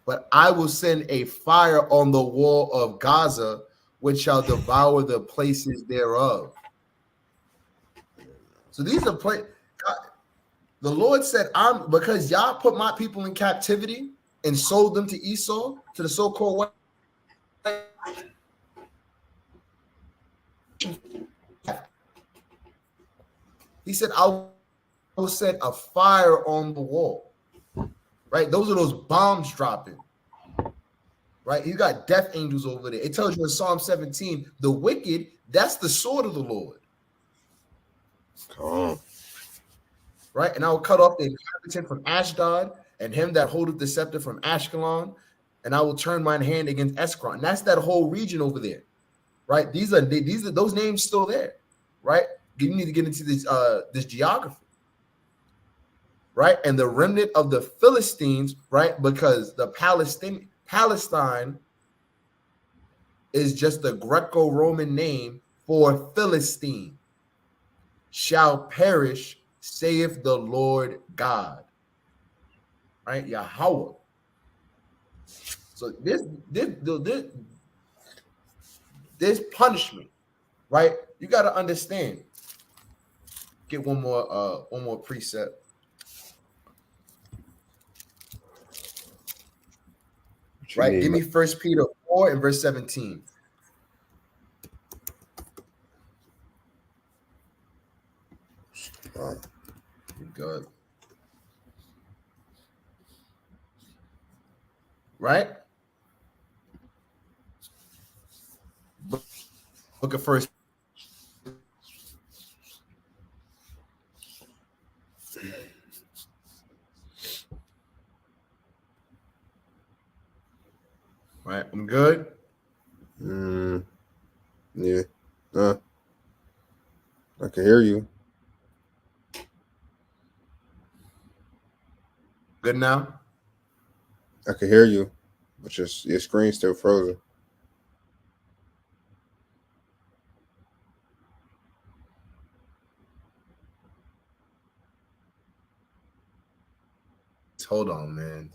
But I will send a fire on the wall of Gaza, which shall devour the places thereof. So these are the Lord said, because y'all put my people in captivity and sold them to Esau, to the so-called white. He said, I will set a fire on the wall. Right? Those are those bombs dropping. Right? You got death angels over there. It tells you in Psalm 17, the wicked, that's the sword of the Lord. Oh. Right? And I will cut off the inhabitant from Ashdod, and him that holdeth the scepter from Ashkelon, and I will turn mine hand against Ekron. And that's that whole region over there. Right? These are those names still there. Right? You need to get into this geography. Right? And the remnant of the Philistines, right? Because the Palestine is just a Greco-Roman name for Philistine, shall perish, saith the Lord God. Right? Yahweh. So this punishment, right? You got to understand. Get one more precept. Right? Give me 1 Peter 4 and verse 17. Good. Right? Book of First. Right? I'm good. Yeah. I can hear you. Good now? I can hear you, but your screen's still frozen. Hold on, man.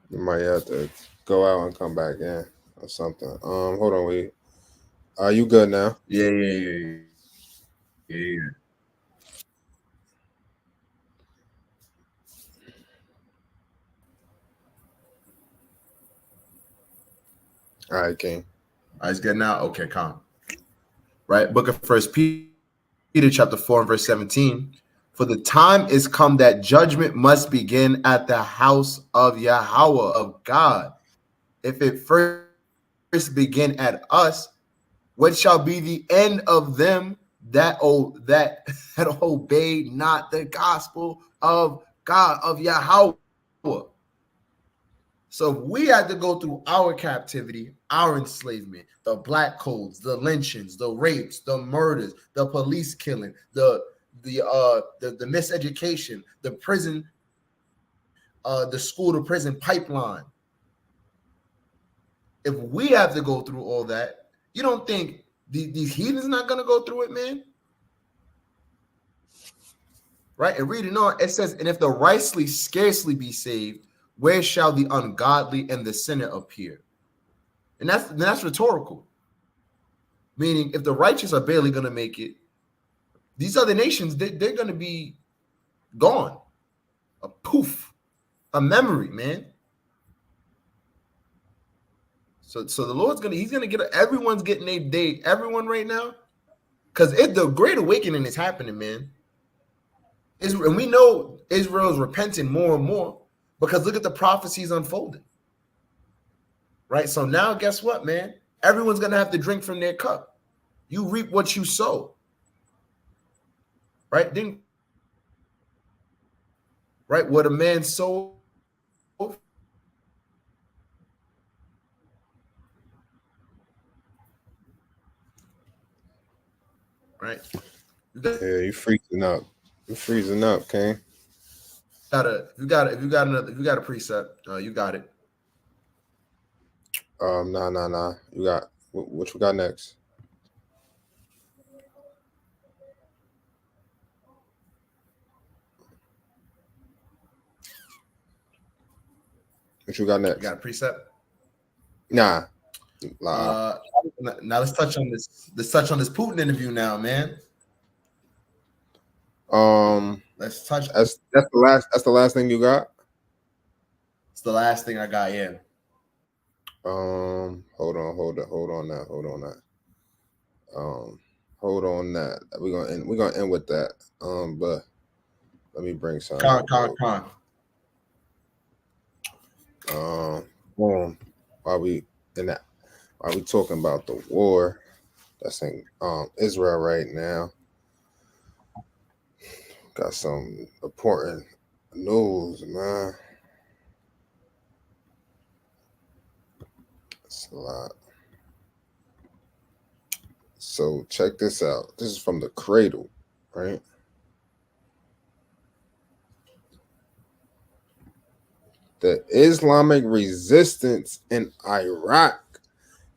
You might have to go out and come back in or something. Hold on, wait. Are you good now? Yeah. All right, King. All right, it's good now. Okay, calm. Right, Book of First Peter, chapter 4, and verse 17. For the time is come that judgment must begin at the house of Yahweh, of God. If it first begin at us, what shall be the end of them that obey not the gospel of God, of Yahweh? So if we had to go through our captivity, our enslavement, the black codes, the lynchings, the rapes, the murders, the police killing, the miseducation, the prison, the school to prison pipeline. If we have to go through all that, you don't think these heathens not gonna go through it, man? Right? And reading on, it says, and if the righteously scarcely be saved, where shall the ungodly and the sinner appear? And that's rhetorical. Meaning, if the righteous are barely going to make it, these other nations, they're going to be gone. A poof, a memory, man. So the Lord's he's going to get, everyone's getting a day, everyone right now, because the Great Awakening is happening, man. And we know Israel is repenting more and more because look at the prophecies unfolding. Right? So now, guess what, man? Everyone's going to have to drink from their cup. You reap what you sow. Right? Right? What a man sows. Right? Yeah, you freezing up. You freezing up, King. If you got a precept, you got it. Nah. You got what you got next? What you got next? You got a precept? Nah. Now let's touch on this. Let's touch on this Putin interview now, man. Let's touch. That's the last thing you got. It's the last thing I got. Yeah. Hold on that. Hold on that. We're gonna end with that. But let me bring some. While we talking about the war that's in Israel right now, got some important news, man. It's a lot. So check this out. This is from the Cradle, right? The Islamic resistance in Iraq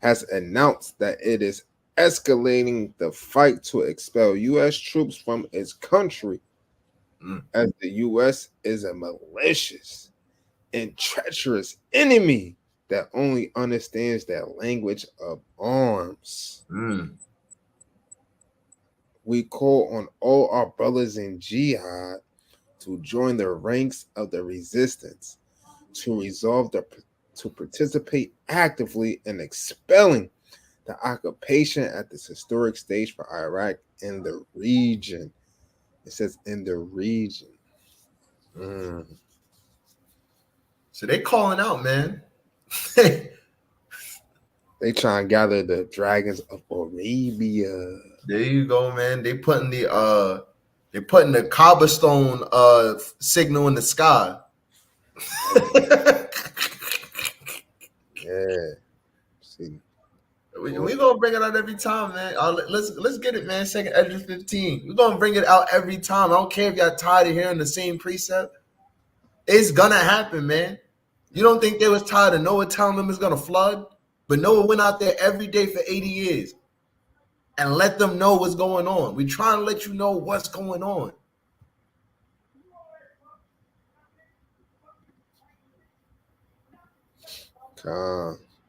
has announced that it is escalating the fight to expel U.S. troops from its country, as the U.S. is a malicious and treacherous enemy that only understands that language of arms. We call on all our brothers in jihad to join the ranks of the resistance, to participate actively in expelling the occupation at this historic stage for Iraq in the region. It says in the region. So they calling out, man. They trying to gather the dragons of Arabia. There you go, man. They putting the cobblestone signal in the sky. Yeah. See. We gonna bring it out every time, man. Let's get it, man. Second Esdras 15. We're gonna bring it out every time. I don't care if y'all tired of hearing the same precept. It's gonna happen, man. You don't think they was tired of Noah telling them it's gonna flood? But Noah went out there every day for 80 years and let them know what's going on. We trying to let you know what's going on.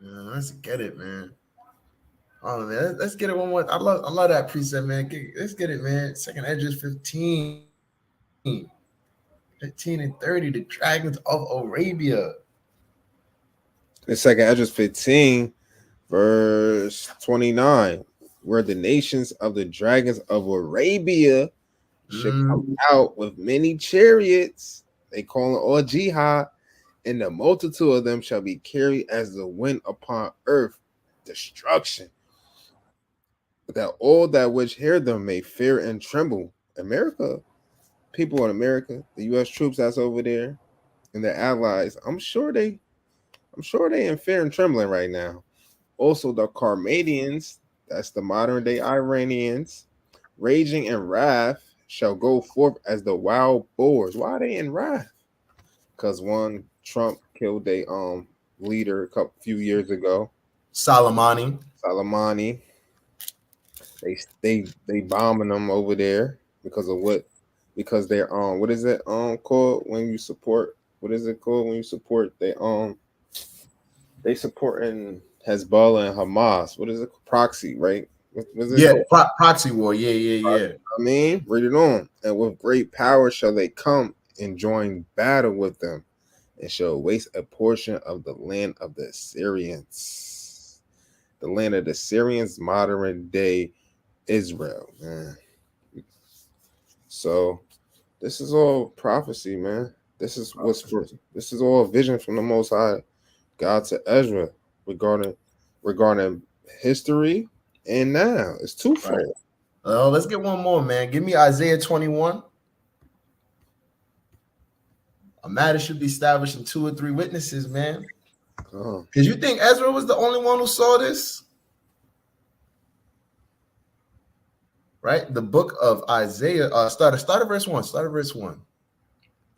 Let's get it, man. Oh man, let's get it one more. I love that precept, man. Let's get it, man. Second Esdras 15. 15 and 30, the dragons of Arabia. The second Esdras 15, Verse 29, where the nations of the dragons of Arabia should come out with many chariots. They call it all jihad, and the multitude of them shall be carried as the wind upon earth, destruction. That all that which hear them may fear and tremble. America, people in America, the U.S. troops that's over there, and their allies, I'm sure they in fear and trembling right now. Also, the Carmadians, that's the modern day Iranians, raging in wrath, shall go forth as the wild boars. Why are they in wrath? Because one, Trump killed a leader few years ago, Soleimani. They bombing them over there because of what? Because they're what is it called when you support? What is it called when you support? They supporting Hezbollah and Hamas. What is it? Proxy, right? What is it called? Proxy war. Yeah. I mean, read it on. And with great power shall they come and join battle with them, and shall waste a portion of the land of the Assyrians. The land of the Assyrians, modern day Israel, man. So this is all prophecy, man. This is all a vision from the Most High God to Ezra regarding history and now. It's twofold. Right. Let's get one more, man. Give me Isaiah 21. A matter should be established in 2 or 3 witnesses, man. Because you think Ezra was the only one who saw this? Right? The book of Isaiah, start at verse 1. Start at verse 1.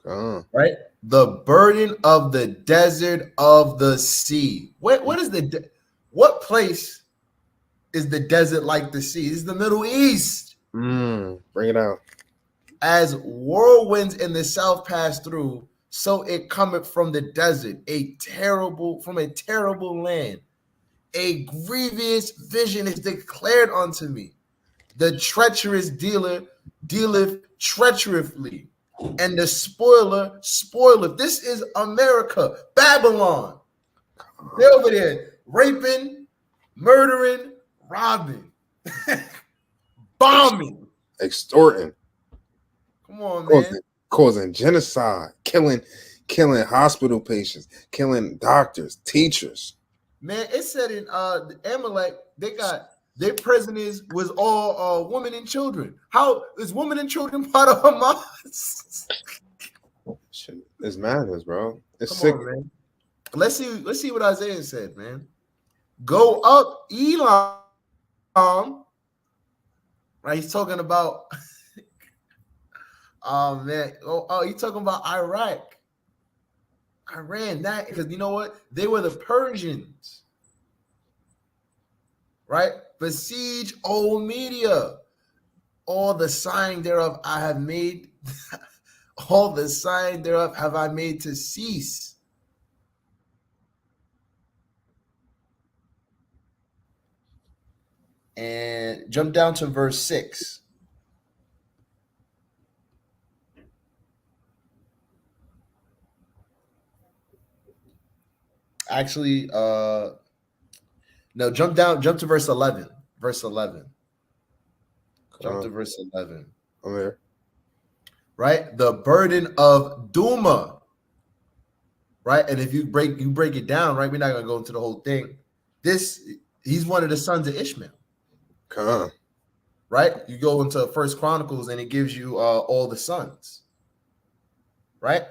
Right? The burden of the desert of the sea. What place is the desert like the sea? It's the Middle East. Bring it out. As whirlwinds in the south pass through, so it cometh from the desert, from a terrible land. A grievous vision is declared unto me. The treacherous dealer dealeth treacherously, and the spoiler spoileth. This is America, Babylon. They're over there raping, murdering, robbing, bombing, extorting. Come on, man. Causing genocide, killing hospital patients, killing doctors, teachers. Man, it said in the Amalek, they got their prisoners was all women and children. How is women and children part of Hamas? It's madness, bro. It's Come sick. on, man. Let's see what Isaiah said, man. Go up, Elam. Right, he's talking about. Oh man! He's talking about Iraq, Iran. That because you know what? They were the Persians, right? Besiege old media. All the sign thereof I have made. All the sign thereof have I made to cease. And jump down to verse 6. Actually, no, jump to verse 11. Verse 11. Jump to verse 11. I'm here. Right? The burden of Duma. Right? And if you break it down, right? We're not gonna go into the whole thing. He's one of the sons of Ishmael. Right? You go into First Chronicles and it gives you all the sons. Right?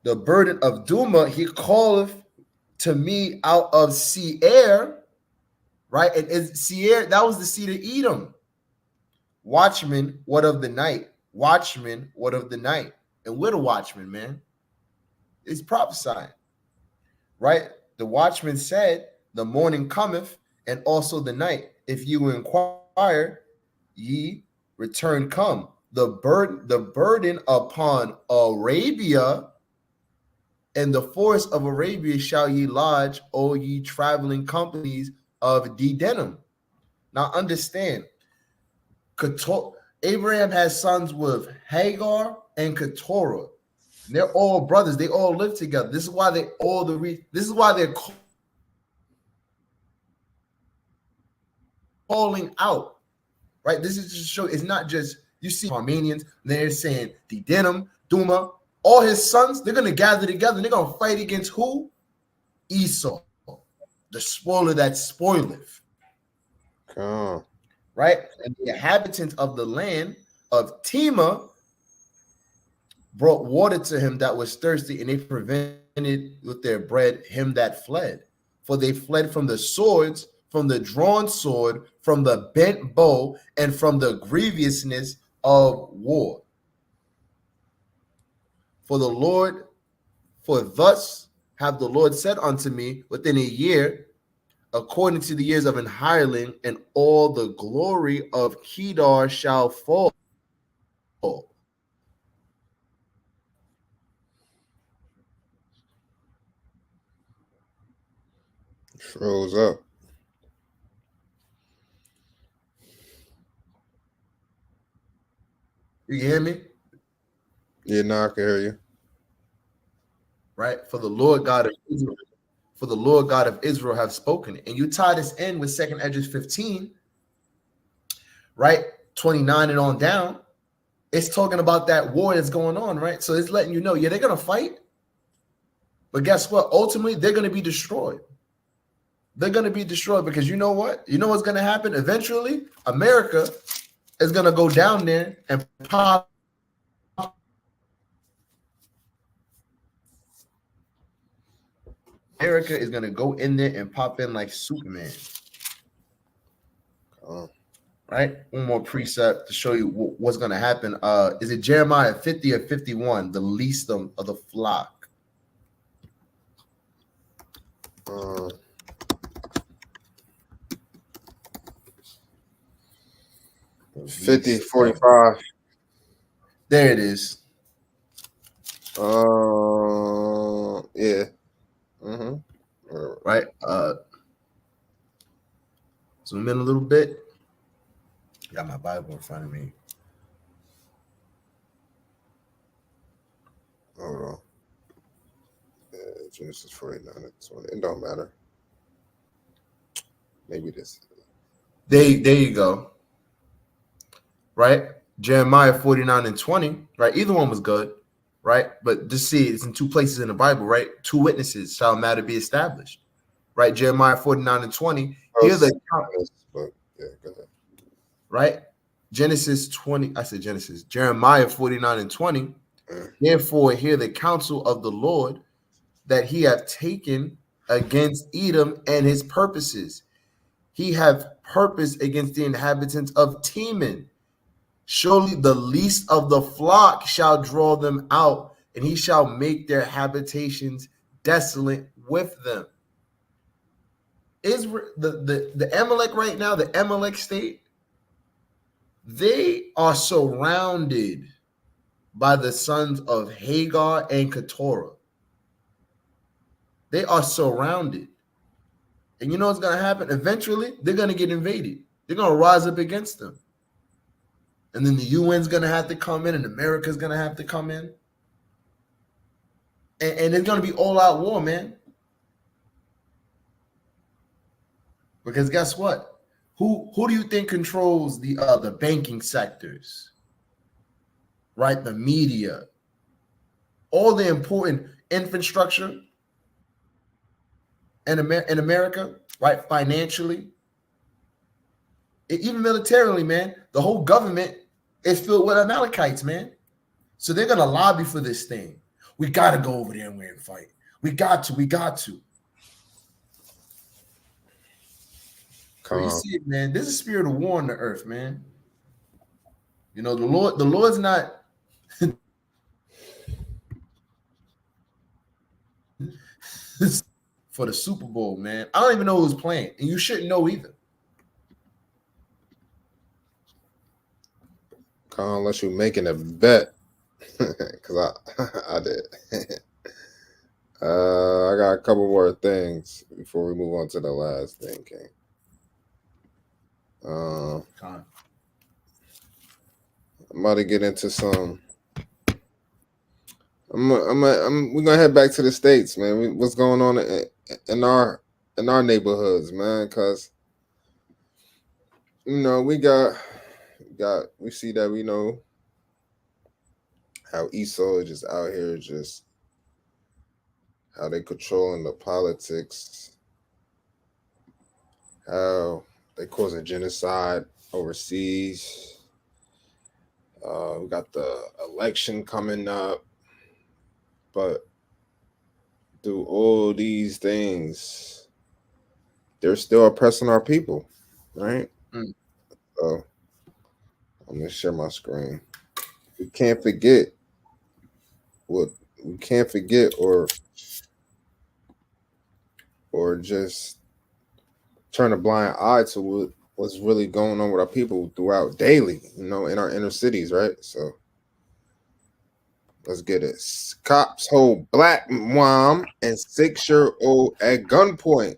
The burden of Duma, he calleth to me out of Seir, right? And Seir, that was the seed of Edom. Watchman, what of the night? Watchman, what of the night? And we're the watchman, man. It's prophesying, right? The watchman said, the morning cometh, and also the night. If you inquire, ye return come. The burden upon Arabia, and the forest of Arabia shall ye lodge, O ye traveling companies of Dedenim. Now understand, Abraham has sons with Hagar and Keturah. They're all brothers. They all live together. This is why they're called calling out, right? This is just to show it's not just, you see Armenians, they're saying the Denim, Duma, all his sons, they're going to gather together and they're going to fight against who? Esau, the spoiler that spoileth. Right? And the inhabitants of the land of Tema brought water to him that was thirsty, and they prevented with their bread him that fled. For they fled from the swords, from the drawn sword, from the bent bow, and from the grievousness of war. For thus have the Lord said unto me, within a year, according to the years of an hireling, and all the glory of Kedar shall fall. Froze up. You can hear me? Yeah, now I can hear you. Right? For the Lord God of Israel have spoken. And you tie this in with 2nd Esdras 15, right? 29 and on down. It's talking about that war that's going on, right? So it's letting you know, yeah, they're going to fight. But guess what? Ultimately, they're going to be destroyed. They're going to be destroyed because you know what? You know what's going to happen? Eventually, America is going to go down there and pop. America is going to go in there and pop in like Superman. Right? One more precept to show you what's going to happen. Is it Jeremiah 50 or 51? The least of the flock. 50, 45. There it is. Yeah. Right. Zoom in a little bit. Got my Bible in front of me. Hold on. Yeah, Genesis 49 and 20. It don't matter. Maybe this. There you go. Right? Jeremiah 49 and 20. Right? Either one was good. Right? But just see, it's in two places in the Bible, right? Two witnesses shall a matter be established. Right? Jeremiah 49 and 20. Here the but yeah, go ahead. Right? Genesis 20. I said Genesis. Jeremiah 49 and 20. Therefore, hear the counsel of the Lord that he hath taken against Edom and his purposes. He hath purpose against the inhabitants of Teman. Surely the least of the flock shall draw them out, and he shall make their habitations desolate with them. Israel, the Amalek right now, the Amalek state, they are surrounded by the sons of Hagar and Keturah. They are surrounded. And you know what's going to happen? Eventually, they're going to get invaded. They're going to rise up against them. And then the UN's going to have to come in, and America's going to have to come in. And it's going to be all-out war, man. Because guess what? Who do you think controls the banking sectors? Right? The media. All the important infrastructure in America, right? Financially. Even militarily, man. The whole government is filled with Amalekites, man. So they're going to lobby for this thing. We got to go over there and fight. We got to. So you see it, man. There's a spirit of war on the earth, man. You know, the Lord's not for the Super Bowl, man. I don't even know who's playing, and you shouldn't know either. Unless you're making a bet, because I did. I got a couple more things before we move on to the last thing, King. I'm about to get into some. We're gonna head back to the States, man. What's going on in our neighborhoods, man? Because We see that we know how Esau is just out here, just how they controlling the politics, how they causing genocide overseas. We got the election coming up, but through all these things, they're still oppressing our people, right? Mm. So I'm gonna share my screen. We can't forget what we can't forget, or just turn a blind eye to what's really going on with our people throughout daily, in our inner cities, right? So let's get it. Cops hold black mom and 6-year-old at gunpoint.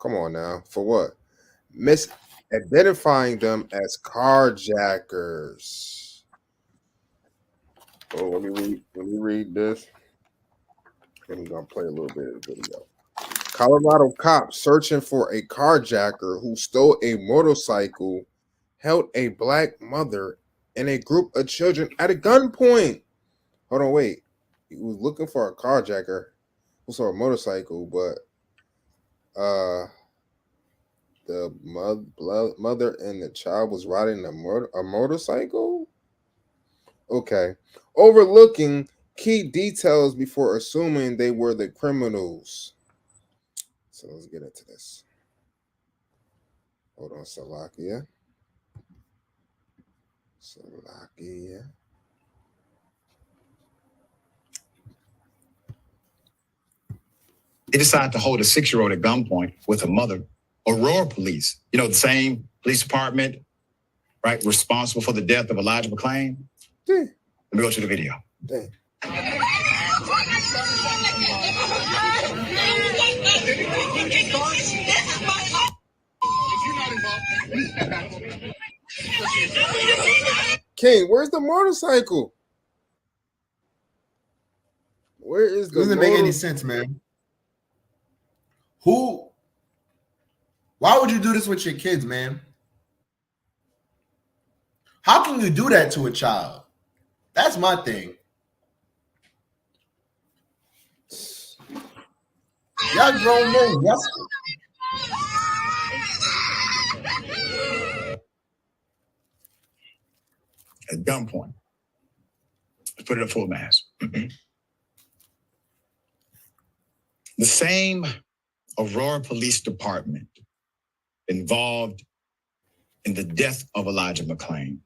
Come on now, for what? Misidentifying them as carjackers. Oh, let me read this. I'm gonna play a little bit of the video. Colorado cops searching for a carjacker who stole a motorcycle held a black mother and a group of children at a gunpoint. Hold on, wait. He was looking for a carjacker who saw a motorcycle, but the mother and the child was riding a motorcycle. Okay, overlooking key details before assuming they were the criminals. So let's get into this. Hold on, Salakia. They decided to hold a 6-year-old at gunpoint with a mother. Aurora police, the same police department, right, responsible for the death of Elijah McClain. Dang. Let me go to the video. Dang. King, where's the motorcycle? Where is the? It doesn't make any sense, man. Why would you do this with your kids, man? How can you do that to a child? That's my thing. Y'all grown men, yes. At gunpoint. Let's put it at full mass. The same Aurora Police Department involved in the death of Elijah McClain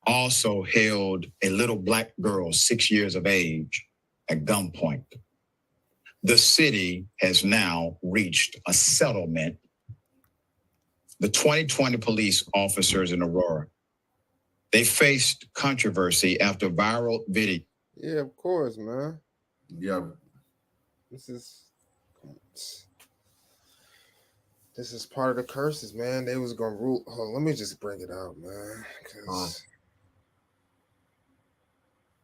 also held a little black girl, 6 years of age, at gunpoint. The city has now reached a settlement. The 2020 police officers in Aurora, they faced controversy after viral video. Yeah, of course, man. Yeah. This is part of the curses, man. They was gonna rule. Oh, let me just bring it out, man.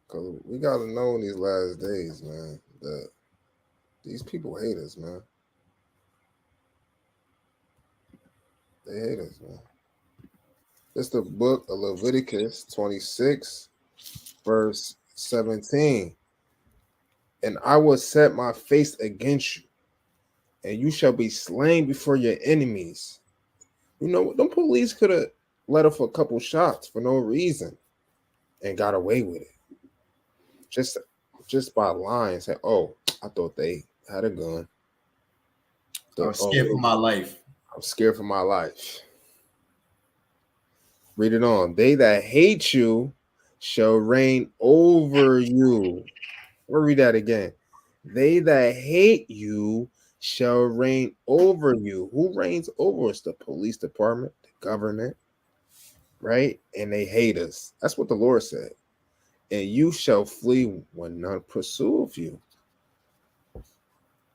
Cause we gotta know in these last days, man, that these people hate us, man. They hate us, man. It's the book of Leviticus 26, verse 17. And I will set my face against you, and you shall be slain before your enemies. Them police could have let off a couple shots for no reason and got away with it. Just by lying, say, "Oh, I thought they had a gun." I was scared for my life. I'm scared for my life. Read it on. They that hate you shall reign over you. We'll read that again. They that hate you shall reign over you. Who reigns over us? The police department, the government, right? And they hate us. That's what the Lord said. And you shall flee when none pursue of you.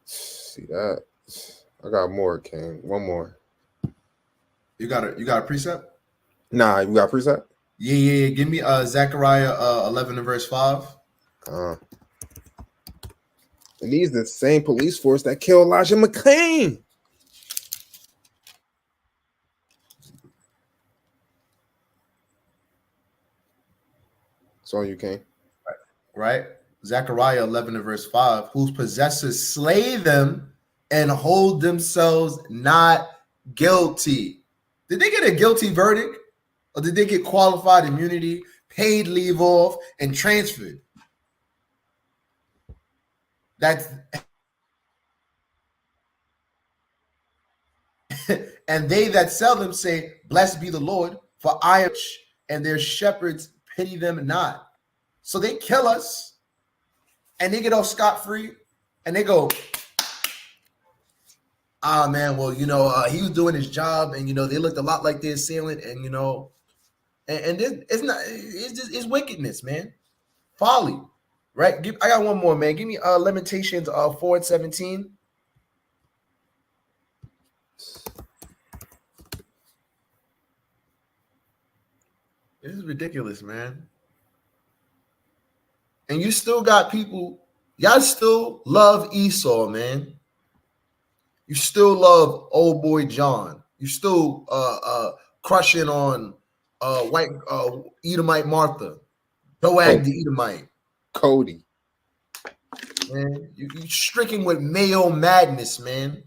See that? I got more, King. One more. You got a precept? Nah, you got a precept? Yeah. Give me Zechariah 11 and verse 5. And these the same police force that killed Elijah McClain. So you can. Right? Zechariah 11 and verse 5, whose possessors slay them and hold themselves not guilty. Did they get a guilty verdict? Or did they get qualified immunity, paid leave off, and transferred? That's and they that sell them say, blessed be the Lord, for I am rich, and their shepherds pity them not. So they kill us, and they get off scot-free, and they go, ah, man, well, he was doing his job, and, they looked a lot like their assailant, and, and it's wickedness, man. Folly, right? I got one more, man. Give me Lamentations 4:17. This is ridiculous, man. And you still got people, y'all still love Esau, man. You still love old boy John. You still crushing on white Edomite Martha, Doag the Edomite, Cody. Man, you stricken with male madness, man.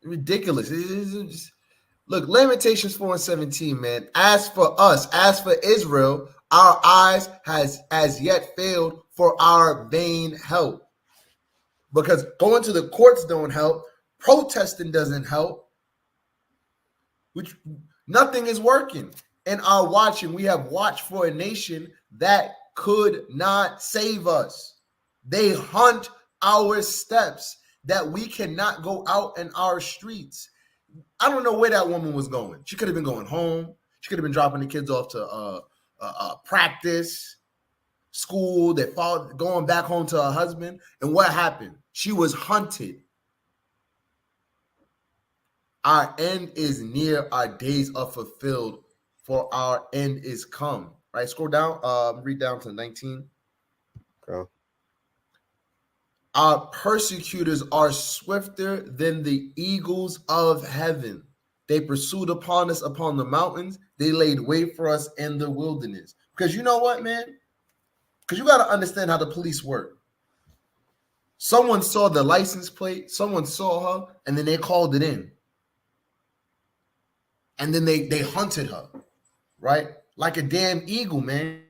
Ridiculous. Look, Lamentations 4:17, man. As for us, as for Israel, our eyes has as yet failed for our vain help. Because going to the courts don't help, protesting doesn't help, which nothing is working. In our watching, we have watched for a nation that could not save us. They hunt our steps, that we cannot go out in our streets. I don't know where that woman was going. She could have been going home. She could have been dropping the kids off to practice, school. They followed, going back home to her husband. And what happened? She was hunted. Our end is near. Our days are fulfilled, for our end is come. Right? Scroll down. Read down to 19. Okay. Our persecutors are swifter than the eagles of heaven. They pursued upon us upon the mountains. They laid wait for us in the wilderness. Because you know what, man? Because you got to understand how the police work. Someone saw the license plate. Someone saw her, and then they called it in. And then they hunted her, right? Like a damn eagle, man.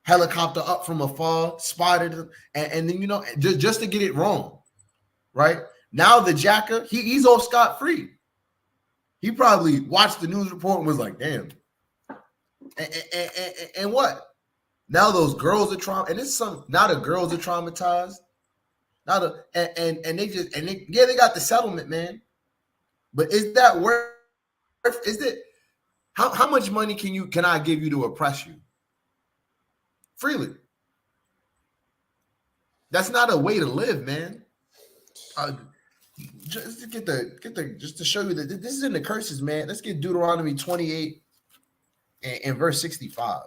Helicopter up from afar, spotted him, and then, just to get it wrong, right? Now the jacker, he's off scot-free. He probably watched the news report and was like, damn. And what? Now those girls are traumatized, and it's now the girls are traumatized. Now they got the settlement, man. But is that worth? Is it how much money can I give you to oppress you? Freely. That's not a way to live, man. Just to show you that this is in the curses, man. Let's get Deuteronomy 28 and verse 65,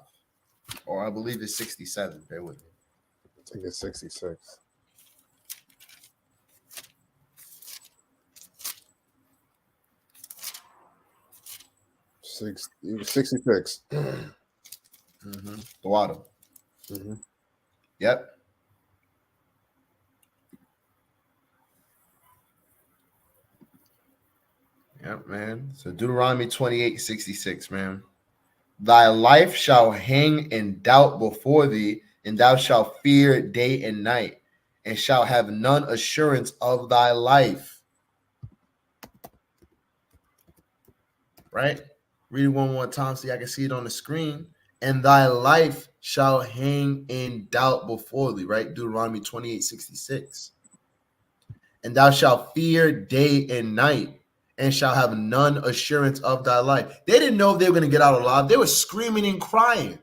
or I believe it's 67. Bear with me. I think it's 66. It was 66. Mm-hmm. The water. Mm-hmm. Yep. Yep, man. So Deuteronomy 28:66, man. Thy life shall hang in doubt before thee, and thou shalt fear day and night, and shalt have none assurance of thy life. Right? Read it one more time so I can see it on the screen. And thy life shall hang in doubt before thee, right? Deuteronomy 28:66. And thou shalt fear day and night, and shall have none assurance of thy life. They didn't know if they were going to get out alive. They were screaming and crying.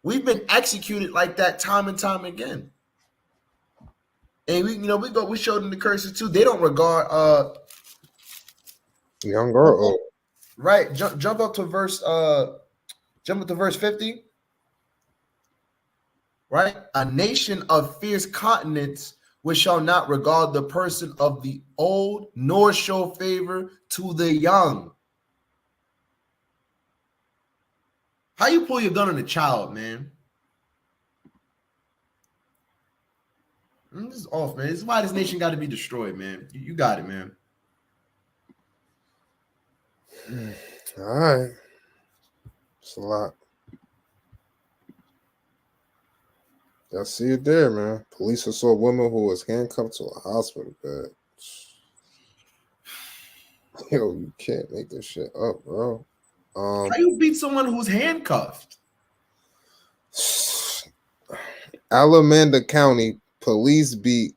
We've been executed like that time and time again. And we showed them the curses too. They don't regard young or old. Right. Jump up to verse 50. Right? A nation of fierce continents which shall not regard the person of the old, nor show favor to the young. How you pull your gun on a child, man? This is off, man. This is why this nation got to be destroyed, man. You got it, man. All right. It's a lot. Y'all see it there, man. Police assault woman who was handcuffed to a hospital bed. Yo, you can't make this shit up, bro. How you beat someone who's handcuffed? Alameda County police beat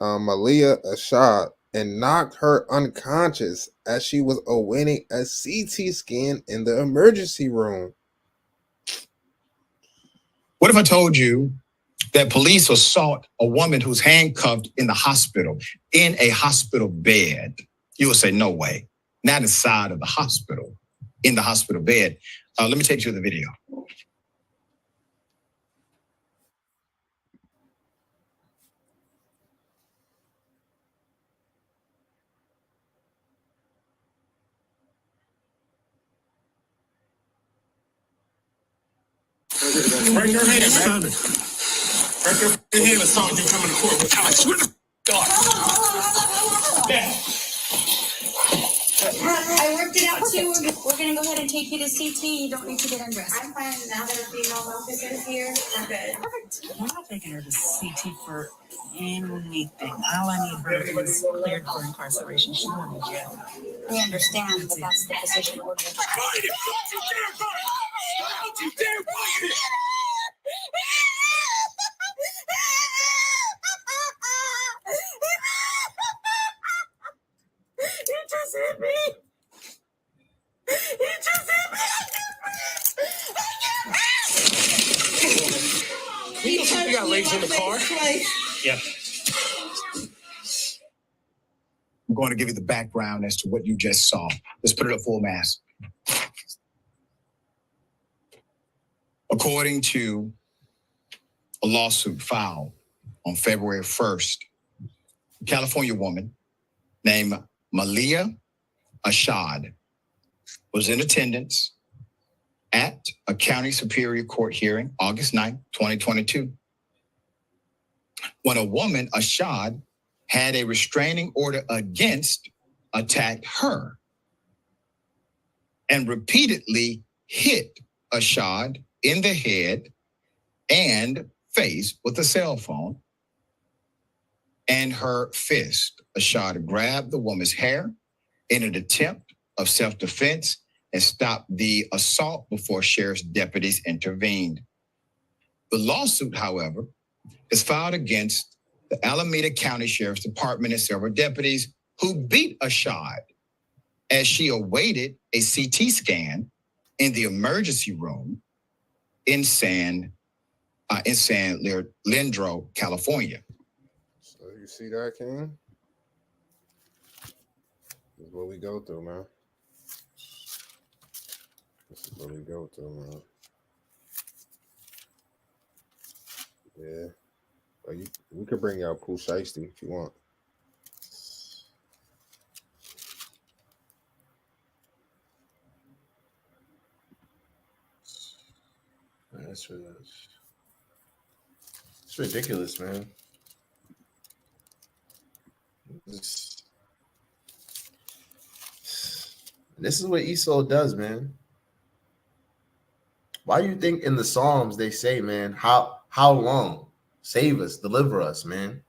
Malia Ashad and knocked her unconscious as she was awaiting a CT scan in the emergency room. What if I told you that police assault a woman who's handcuffed in the hospital, in a hospital bed? You would say, no way. Not inside of the hospital, in the hospital bed. Let me take you to the video. Break your hand, man. Break your hand and start you coming to court. I swear to God. I worked it out too. We're going to go ahead and take you to CT. You don't need to get undressed. I'm fine now that a female officer is here. I'm good. Perfect. We're not taking her to CT for anything. All I need her is cleared for incarceration. She's going to jail. We understand, but that's the position we're going to Fight it! Don't you dare fight it! Don't you dare fight it! You just hit me. You just hit me. You got legs in the car? Yeah. I'm going to give you the background as to what you just saw. Let's put it at full mass. According to a lawsuit filed on February 1st, a California woman named Malia Ashad was in attendance at a county superior court hearing August 9th, 2022. When a woman, Ashad, had a restraining order against, attacked her and repeatedly hit Ashad in the head and face with a cell phone and her fist. Ashad grabbed the woman's hair in an attempt of self-defense and stopped the assault before sheriff's deputies intervened. The lawsuit, however, is filed against the Alameda County Sheriff's Department and several deputies who beat Ashad as she awaited a CT scan in the emergency room in San Leandro, California. So you see that, King? This is what we go through, man. This is what we go through, man. Yeah. We could bring out Pooh Shiesty if you want. It's ridiculous, man. This is what Esau does, man. Why do you think in the Psalms they say, man, how long? Save us, deliver us, man.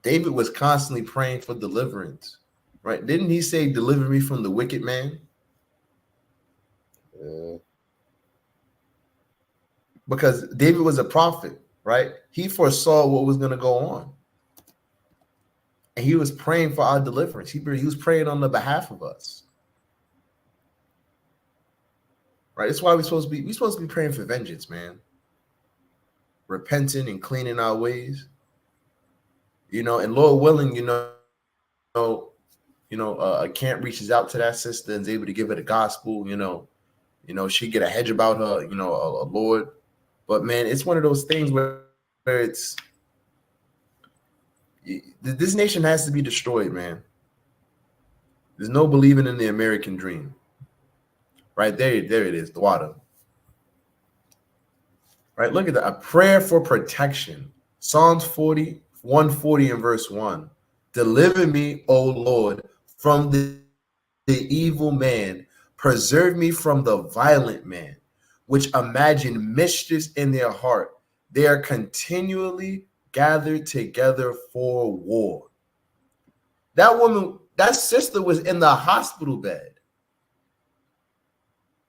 David was constantly praying for deliverance, right? Didn't he say, deliver me from the wicked man? Yeah. Because David was a prophet, right? He foresaw what was going to go on. And he was praying for our deliverance. He was praying on the behalf of us. Right? That's why we're supposed to be praying for vengeance, man. Repenting and cleaning our ways. And Lord willing, a camp reaches out to that sister and is able to give her the gospel, she get a hedge about her, a Lord. But man, it's one of those things where it's this nation has to be destroyed, man. There's no believing in the American dream. Right there it is, the water. Right? Look at that. A prayer for protection. Psalms 140 and verse 1. Deliver me, O Lord, from the evil man. Preserve me from the violent man, which imagine mischiefs in their heart. They are continually gathered together for war. That woman, that sister was in the hospital bed.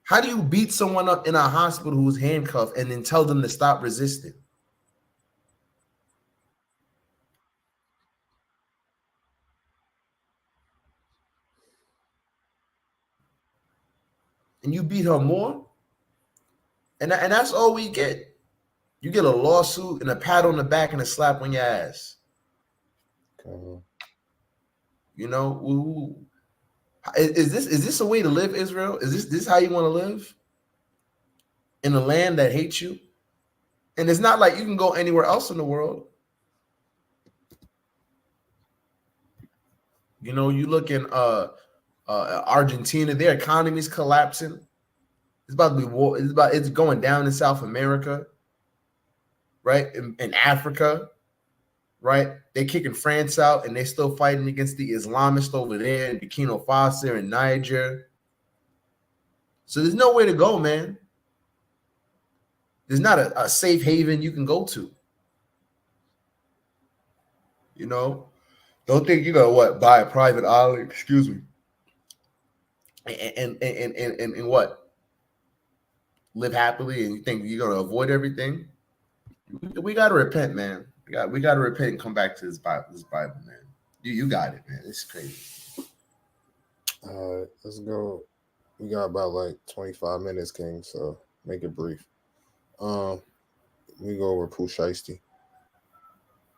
How do you beat someone up in a hospital who's handcuffed and then tell them to stop resisting? And you beat her more? And that's all we get. You get a lawsuit and a pat on the back and a slap on your ass. You know, is this a way to live, Israel? Is this how you want to live? In a land that hates you? And it's not like you can go anywhere else in the world. You know, you look in Argentina, their economy is collapsing. It's about to be war. It's going down in South America, right? In Africa, right? They're kicking France out, and they're still fighting against the Islamists over there in Burkina Faso and Niger. So there's nowhere to go, man. There's not a safe haven you can go to. You know, don't think you're gonna buy a private island, excuse me, and what? Live happily, and you think you're gonna avoid everything? We gotta repent, man. We gotta repent and come back to this Bible, man. You got it, man. It's crazy. All right, let's go. We got about like 25 minutes, King, so make it brief. We go over Pooh Shiesty.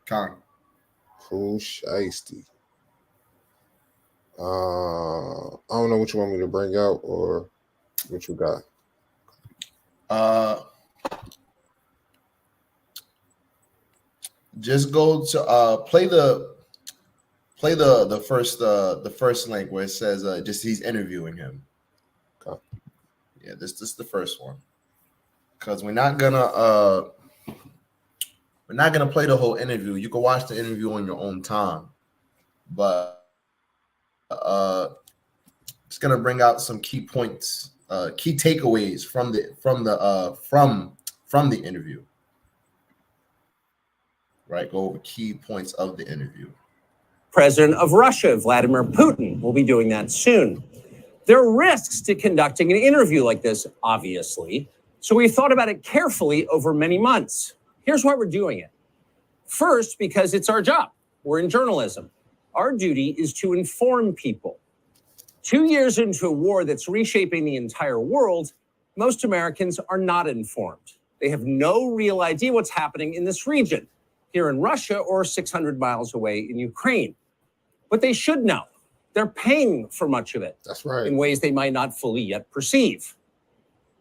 Pooh Shiesty. I don't know what you want me to bring out or what you got. Just go to play the first link where it says just he's interviewing him. Okay. Yeah, this is the first one. Because we're not gonna play the whole interview. You can watch the interview on your own time, but it's gonna bring out some key points, key takeaways from the interview. Right, go over key points of the interview. President of Russia, Vladimir Putin, will be doing that soon. There are risks to conducting an interview like this, obviously. So we thought about it carefully over many months. Here's why we're doing it. First, because it's our job. We're in journalism. Our duty is to inform people. 2 years into a war that's reshaping the entire world, most Americans are not informed. They have no real idea what's happening in this region, here in Russia or 600 miles away in Ukraine. But they should know. They're paying for much of it. That's right. In ways they might not fully yet perceive.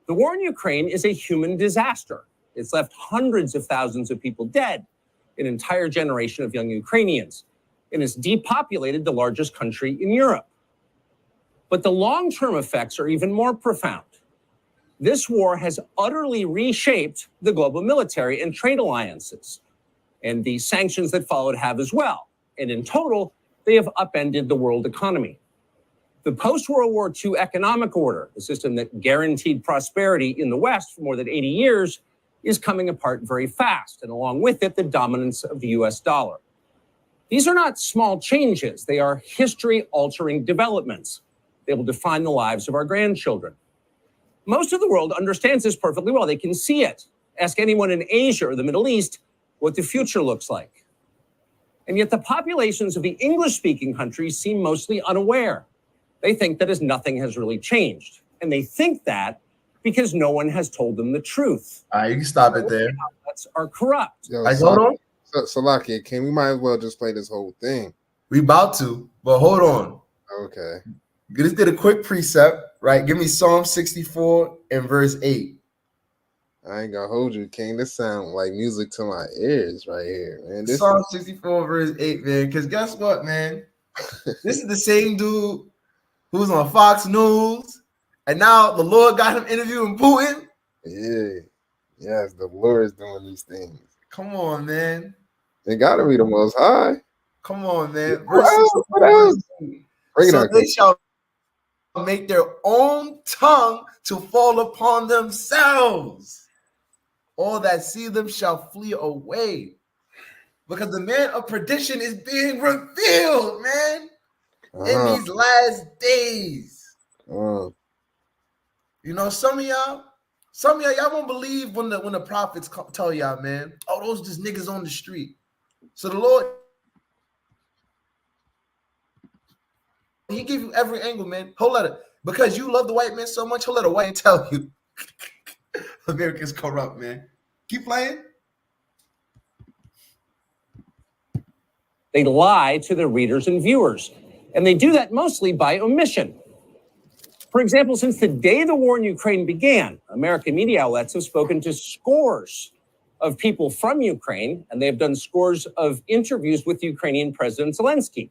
The war in Ukraine is a human disaster. It's left hundreds of thousands of people dead, an entire generation of young Ukrainians, and it's depopulated the largest country in Europe. But the long-term effects are even more profound. This war has utterly reshaped the global military and trade alliances, and the sanctions that followed have as well. And in total, they have upended the world economy. The post-World War II economic order, the system that guaranteed prosperity in the West for more than 80 years, is coming apart very fast, and along with it, the dominance of the US dollar. These are not small changes. They are history-altering developments. They will define the lives of our grandchildren. Most of the world understands this perfectly well. They can see it. Ask anyone in Asia or the Middle East what the future looks like. And yet the populations of the English-speaking countries seem mostly unaware. They think that as nothing has really changed. And they think that because no one has told them the truth. All right, you can stop it there. Outlets are corrupt. Yo, Hold on. Salakia, King, we might as well just play this whole thing. We about to, but hold on. Okay. Just did a quick precept, right? Give me Psalm 64 and verse 8. I ain't gonna hold you, King. This sound like music to my ears right here, man. This Psalm 64 verse 8, man. Because guess what, man? This is the same dude who was on Fox News, and now the Lord got him interviewing Putin. Yeah. Yes, the Lord is doing these things. Come on, man. It got to be the Most High. Come on, man. What Verse 6. else? What else? Bring it So out, they King. shall make their own tongue to fall upon themselves. All that see them shall flee away. Because the man of perdition is being revealed, man, in these last days. You know, some of y'all won't believe when the prophets tell y'all, man, oh, those just niggas on the street. So the Lord, he give you every angle, man. He'll let it, because you love the white man so much, he'll let a white man tell you America's corrupt, man. Keep playing. They lie to their readers and viewers, and they do that mostly by omission. For example, since the day the war in Ukraine began, American media outlets have spoken to scores of people from Ukraine, and they have done scores of interviews with Ukrainian President Zelensky.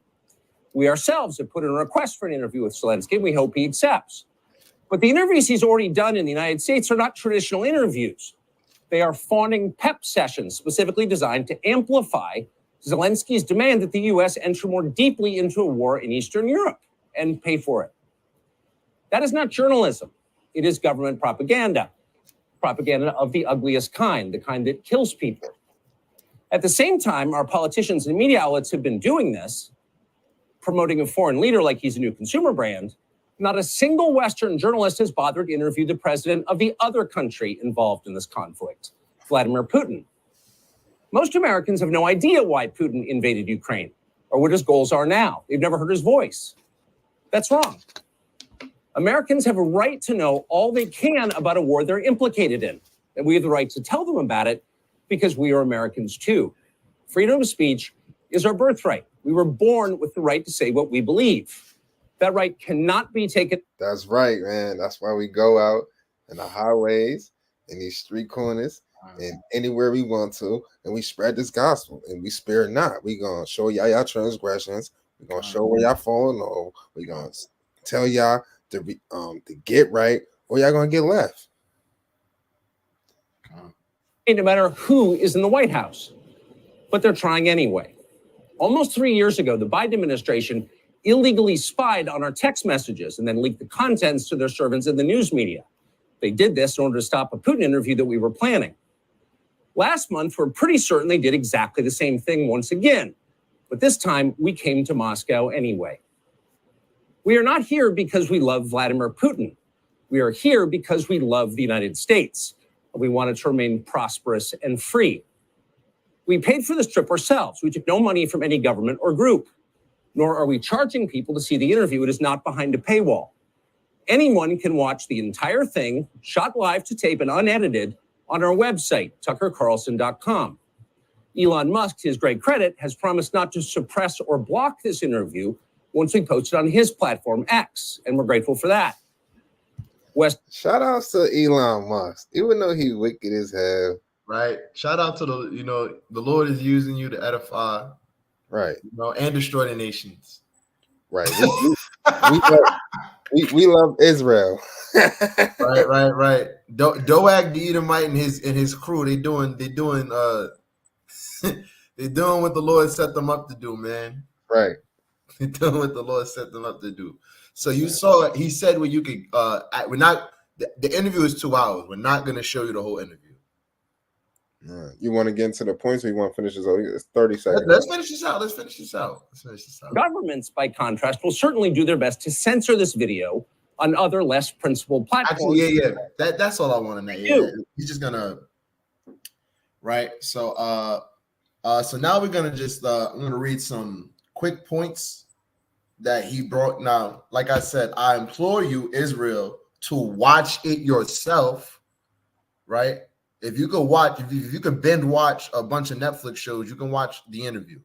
We ourselves have put in a request for an interview with Zelensky, and we hope he accepts. But the interviews he's already done in the United States are not traditional interviews. They are fawning pep sessions specifically designed to amplify Zelensky's demand that the U.S. enter more deeply into a war in Eastern Europe and pay for it. That is not journalism. It is government propaganda. Propaganda of the ugliest kind, the kind that kills people. At the same time, our politicians and media outlets have been doing this, promoting a foreign leader like he's a new consumer brand. Not a single Western journalist has bothered to interview the president of the other country involved in this conflict, Vladimir Putin. Most Americans have no idea why Putin invaded Ukraine or what his goals are now. They've never heard his voice. That's wrong. Americans have a right to know all they can about a war they're implicated in, and we have the right to tell them about it because we are Americans too. Freedom of speech is our birthright. We were born with the right to say what we believe. That right cannot be taken. That's right, man. That's why we go out in the highways, in these street corners, and anywhere we want to, and we spread this gospel, and we spare not. We gonna show y'all transgressions. We gonna show where y'all falling over. We gonna tell y'all to get right, or y'all gonna get left. No matter who is in the White House, but they're trying anyway. Almost 3 years ago, the Biden administration illegally spied on our text messages and then leaked the contents to their servants in the news media. They did this in order to stop a Putin interview that we were planning. Last month, we're pretty certain they did exactly the same thing once again, but this time we came to Moscow anyway. We are not here because we love Vladimir Putin. We are here because we love the United States, and we want it to remain prosperous and free. We paid for this trip ourselves. We took no money from any government or group, nor are we charging people to see the interview. It is not behind a paywall. Anyone can watch the entire thing, shot live to tape and unedited, on our website, tuckercarlson.com. Elon Musk, to his great credit, has promised not to suppress or block this interview once we post it on his platform, X, and we're grateful for that. Shout outs to Elon Musk, even though he's wicked as hell. Right. Shout out to the Lord is using you to edify, right, and destroy the nations. Right. We love Israel. right. Doeg the Edomite and his crew, they doing they're doing what the Lord set them up to do, man. Right. They're doing what the Lord set them up to do. So you saw it. He said where you could we're not the interview is 2 hours. We're not gonna show you the whole interview. You want to get into the points, or you want to finish this? It's 30 seconds. Let's finish this out. Governments, by contrast, will certainly do their best to censor this video on other less principled platforms. Actually, yeah. That's all I want to know. Yeah. He's just gonna right. So so now we're gonna just I'm gonna read some quick points that he brought. Now, like I said, I implore you, Israel, to watch it yourself, right? If you could binge watch a bunch of Netflix shows, you can watch the interview,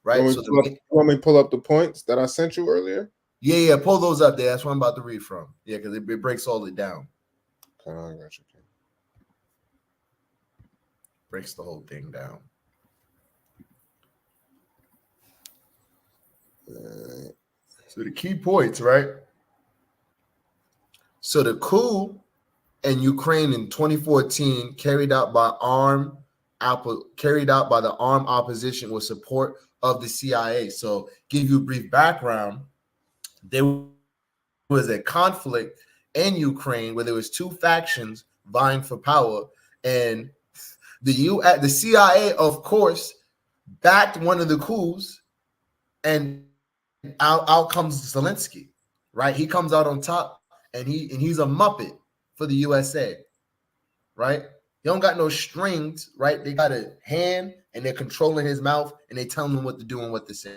right? You want me to pull up the points that I sent you earlier? Yeah, pull those up there. That's what I'm about to read from. Yeah, because it breaks all it down. I got you. Breaks the whole thing down. So the key points, right? So the coup in Ukraine in 2014, carried out by the armed opposition with support of the CIA. So, give you a brief background. There was a conflict in Ukraine where there was two factions vying for power, and the CIA, of course, backed one of the coups, and out comes Zelensky, right? He comes out on top, and he's a Muppet for the USA, right? He don't got no strings, right? They got a hand, and they're controlling his mouth, and they telling him what to do and what to say,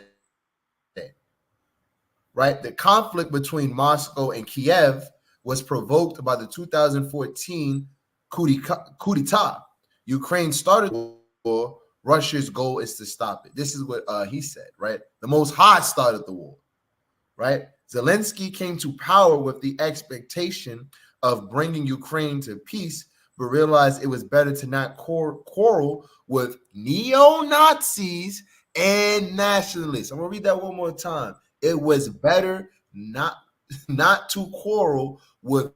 right? The conflict between Moscow and Kiev was provoked by the 2014 coup d'etat. Ukraine started the war. Russia's goal is to stop it. This is what he said, right? The Most High started the war, right? Zelensky came to power with the expectation of bringing Ukraine to peace, but realized it was better to not quarrel with neo-Nazis and nationalists. I'm going to read that one more time. It was better not to quarrel with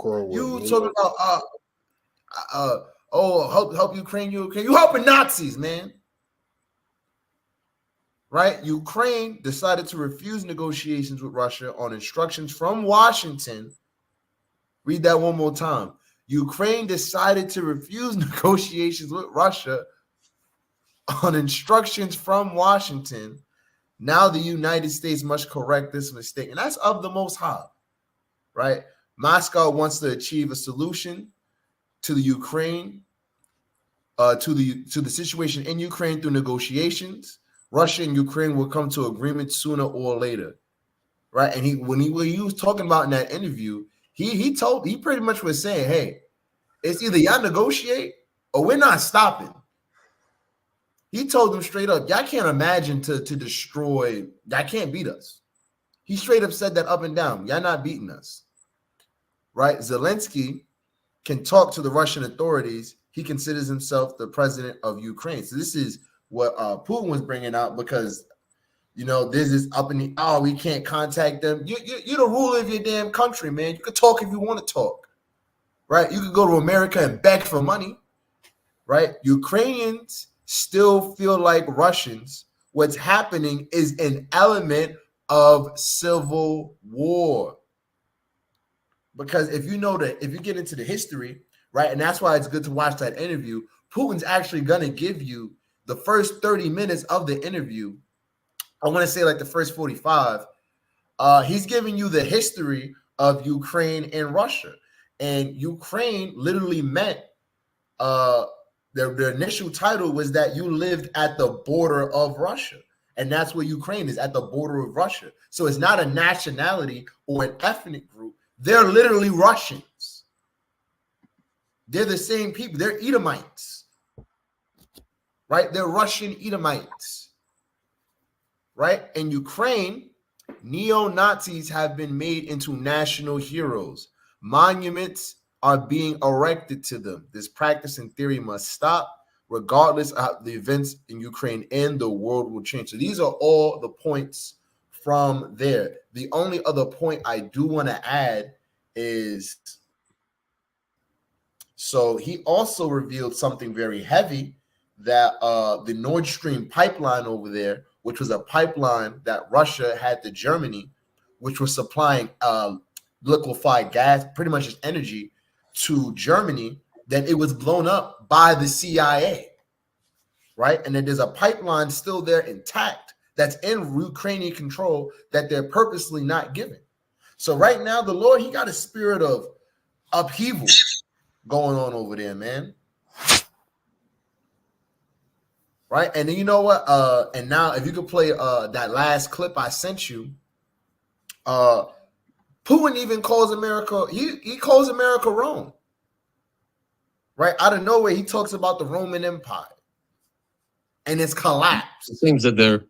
you talking about help Ukraine. You helping Nazis, man. Right? Ukraine decided to refuse negotiations with Russia on instructions from Washington. Read that one more time. Ukraine decided to refuse negotiations with Russia on instructions from Washington. Now the United States must correct this mistake. And that's of the Most High, right? Moscow wants to achieve a solution to the Ukraine, to the situation in Ukraine through negotiations. Russia and Ukraine will come to agreement sooner or later, right? And when he was talking about in that interview, he pretty much was saying, hey, it's either y'all negotiate or we're not stopping. He told them straight up, y'all can't imagine to destroy, y'all can't beat us. He straight up said that up and down. Y'all not beating us. Right? Zelensky can talk to the Russian authorities. He considers himself the president of Ukraine. So this is what Putin was bringing out, because, there's this up in the, we can't contact them. You're the ruler of your damn country, man. You could talk if you want to talk, right? You could go to America and beg for money, right? Ukrainians still feel like Russians. What's happening is an element of civil war. Because if you get into the history, right, and that's why it's good to watch that interview, Putin's actually going to give you the first 30 minutes of the interview. I want to say like the first 45. He's giving you the history of Ukraine and Russia. And Ukraine literally meant the initial title was that you lived at the border of Russia. And that's where Ukraine is, at the border of Russia. So it's not a nationality or an ethnic group. They're literally Russians. They're the same people. They're Edomites, right? They're Russian Edomites, right? In Ukraine, neo-Nazis have been made into national heroes. Monuments are being erected to them. This practice in theory must stop. Regardless of the events in Ukraine, and the world will change. So these are all the points from there. The only other point I do want to add is, so he also revealed something very heavy, that the Nord Stream pipeline over there, which was a pipeline that Russia had to Germany, which was supplying liquefied gas, pretty much just energy, to Germany, that it was blown up by the CIA, right? And then there's a pipeline still there intact that's in Ukrainian control that they're purposely not giving. So right now, the Lord, he got a spirit of upheaval going on over there, man. Right? And then you know what? And now if you could play that last clip I sent you, Putin even calls America, he calls America Rome. Right? Out of nowhere, he talks about the Roman Empire and its collapse. It seems that there's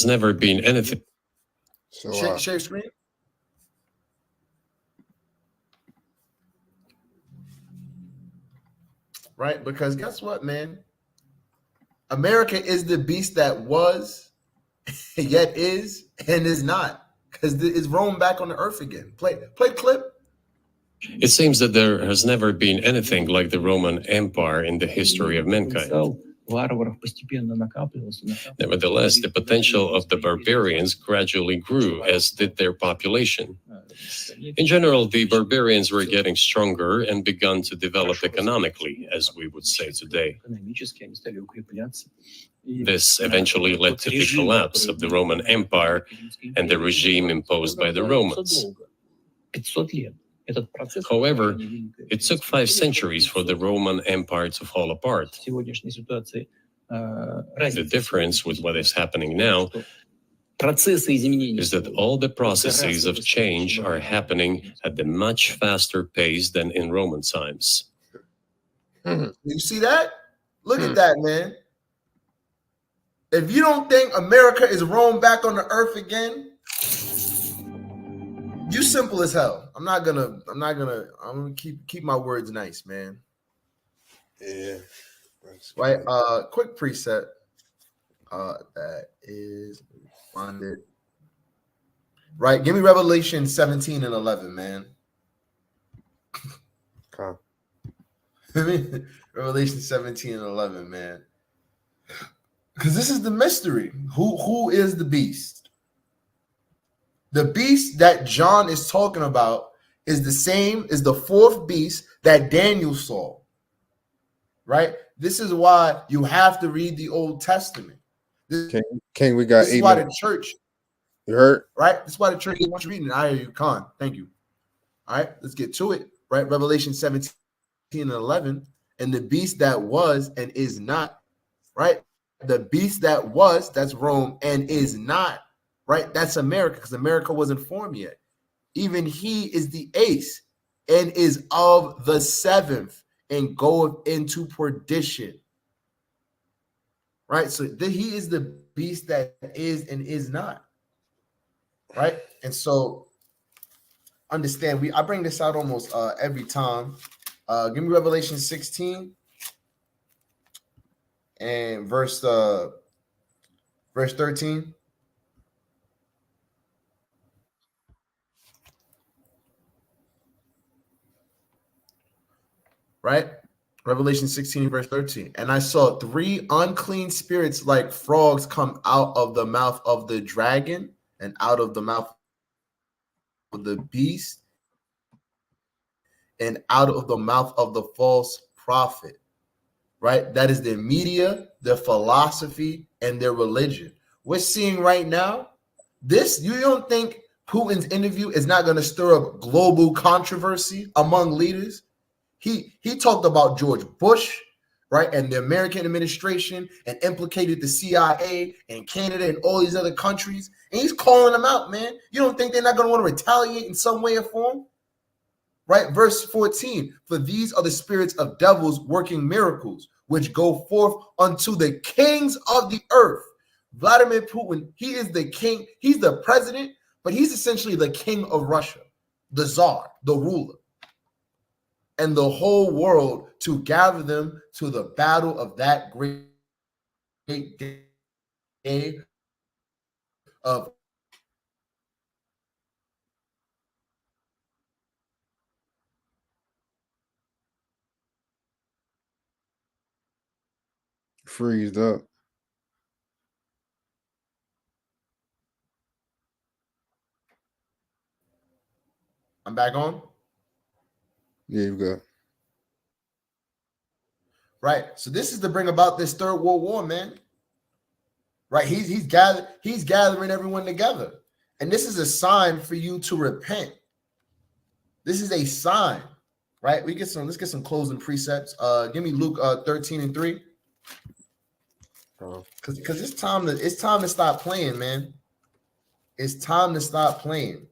never been anything. So, Share screen. Right? Because guess what, man? America is the beast that was, yet is, and is not Because it's Rome back on the earth again. Play clip. It seems that there has never been anything like the Roman Empire in the history of mankind. Nevertheless, the potential of the barbarians gradually grew, as did their population. In general, the barbarians were getting stronger and begun to develop economically, as we would say today. This eventually led to the collapse of the Roman Empire and the regime imposed by the Romans. However, it took 5 centuries for the Roman Empire to fall apart. The difference with what is happening now is that all the processes of change are happening at a much faster pace than in Roman times. You see that? Look at that, man. If you don't think America is Rome back on the earth again, you simple as hell. I'm gonna keep my words nice, man. Yeah. Right. Quick preset. That is funded. Right. Give me Revelation 17 and 11, man. Okay. Revelation 17 and 11, man. Because this is the mystery. Who is the beast? The beast that John is talking about is the same as the 4th beast that Daniel saw. Right? This is why you have to read the Old Testament. King, we got this is why the church. You heard? Right? This is why the church wants you reading. I hear you, Khan. Thank you. All right, let's get to it. Right? Revelation 17 and 11. And the beast that was and is not. Right? The beast that was, that's Rome, and is not. Right? That's America, because America wasn't formed yet. Even he is the 8th and is of the 7th and goeth into perdition. Right? So he is the beast that is and is not. Right? And so understand, I bring this out almost every time. Give me Revelation 16 and verse 13. Right? Revelation 16, verse 13. And I saw 3 unclean spirits like frogs come out of the mouth of the dragon and out of the mouth of the beast and out of the mouth of the false prophet. Right? That is their media, their philosophy, and their religion. We're seeing right now, you don't think Putin's interview is not going to stir up global controversy among leaders? He talked about George Bush, right, and the American administration, and implicated the CIA and Canada and all these other countries. And he's calling them out, man. You don't think they're not going to want to retaliate in some way or form? Right? Verse 14, for these are the spirits of devils working miracles, which go forth unto the kings of the earth. Vladimir Putin, he is the king. He's the president, but he's essentially the king of Russia, the czar, the ruler. And the whole world to gather them to the battle of that great day of freezed up. I'm back on. Yeah, you go. Right. So this is to bring about this Third World War, man. Right. He's gathering everyone together. And this is a sign for you to repent. This is a sign. Right. Let's get some closing precepts. Give me Luke 13 and 3. Because it's time to stop playing, man. It's time to stop playing.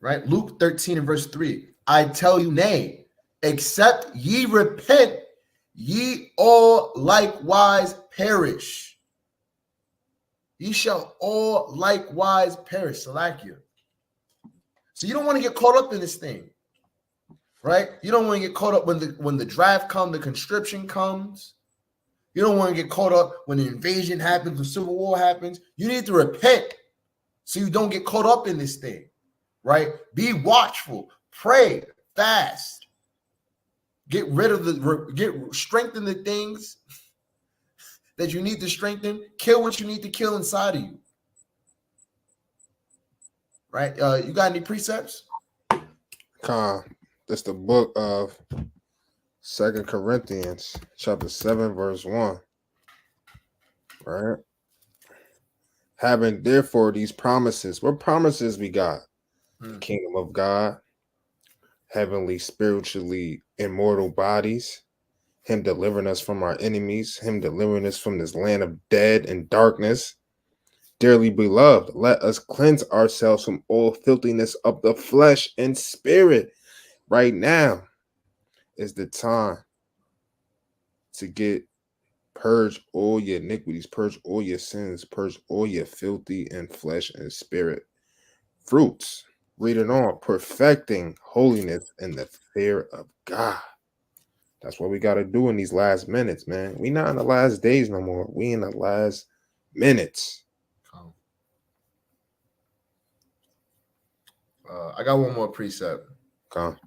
Right? Luke 13 and verse 3. I tell you, nay, except ye repent, ye all likewise perish. Ye shall all likewise perish. Salakia. So you don't want to get caught up in this thing. right? You don't want to get caught up when the draft comes, the conscription comes. You don't want to get caught up when the invasion happens, the civil war happens. You need to repent so you don't get caught up in this thing, right? Be watchful, pray, fast. Strengthen the things that you need to strengthen. Kill what you need to kill inside of you, right? You got any precepts? That's the book of 2 Corinthians, chapter 7, verse 1. Right? Having therefore these promises. What promises we got? The kingdom of God, heavenly, spiritually immortal bodies, him delivering us from our enemies, him delivering us from this land of dead and darkness. Dearly beloved, let us cleanse ourselves from all filthiness of the flesh and spirit. Right now is the time to purge all your iniquities, purge all your sins, purge all your filthy and flesh and spirit fruits. Read it on, perfecting holiness in the fear of God. That's what we got to do in these last minutes, man. We not in the last days no more. We in the last minutes. I got one more precept. Come.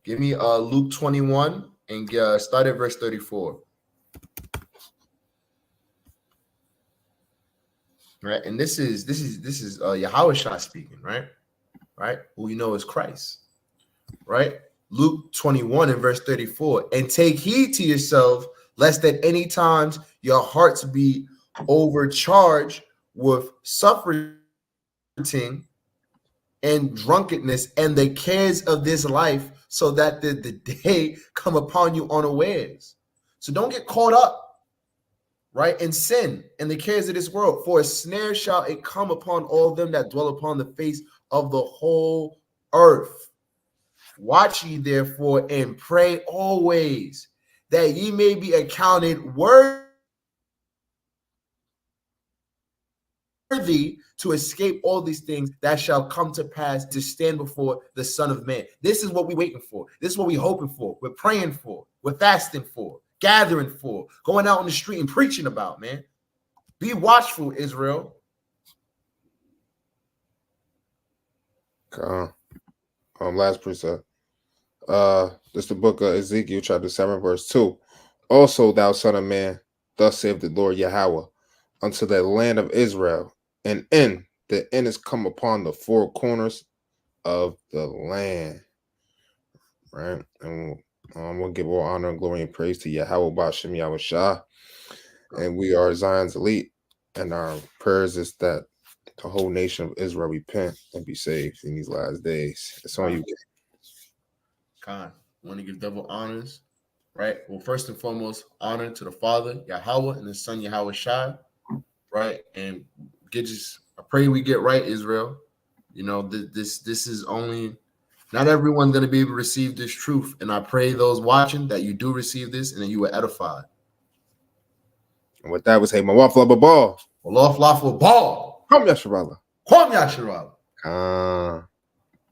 Give me Luke 21 and start at verse 34. Right, and this is Yahushua speaking, right? Who you know is Christ, right? Luke 21 and verse 34. And take heed to yourself, lest at any times your hearts be overcharged with suffering and drunkenness and the cares of this life, so that the day come upon you unawares. So don't get caught up, right, in sin and the cares of this world. For a snare shall it come upon all them that dwell upon the face of the whole earth. Watch ye therefore and pray always, that ye may be accounted worthy to escape all these things that shall come to pass, to stand before the Son of Man. This is what we're waiting for. This is what we're hoping for. We're praying for. We're fasting for. Gathering for. Going out on the street and preaching about, man. Be watchful, Israel. Last precept. This the book of Ezekiel, chapter 7, verse 2. Also, thou son of man, thus saith the Lord Yahweh, unto the land of Israel, and the end is come upon the four corners of the land. Right? And we'll give all honor and glory and praise to Yahweh Bashem Yahushua. And we are Zion's elite. And our prayers is that the whole nation of Israel repent and be saved in these last days. It's on you. God, want to give double honors, right? Well, first and foremost, honor to the Father, Yahweh, and the Son, Yahushua, right? And I pray we get right, Israel. You know, this is only, not everyone's going to be able to receive this truth. And I pray those watching that you do receive this and that you were edified. And with that, we say, Mawaf Ball. Wallah Ball. Come Yasharala. Kwam Yasharala.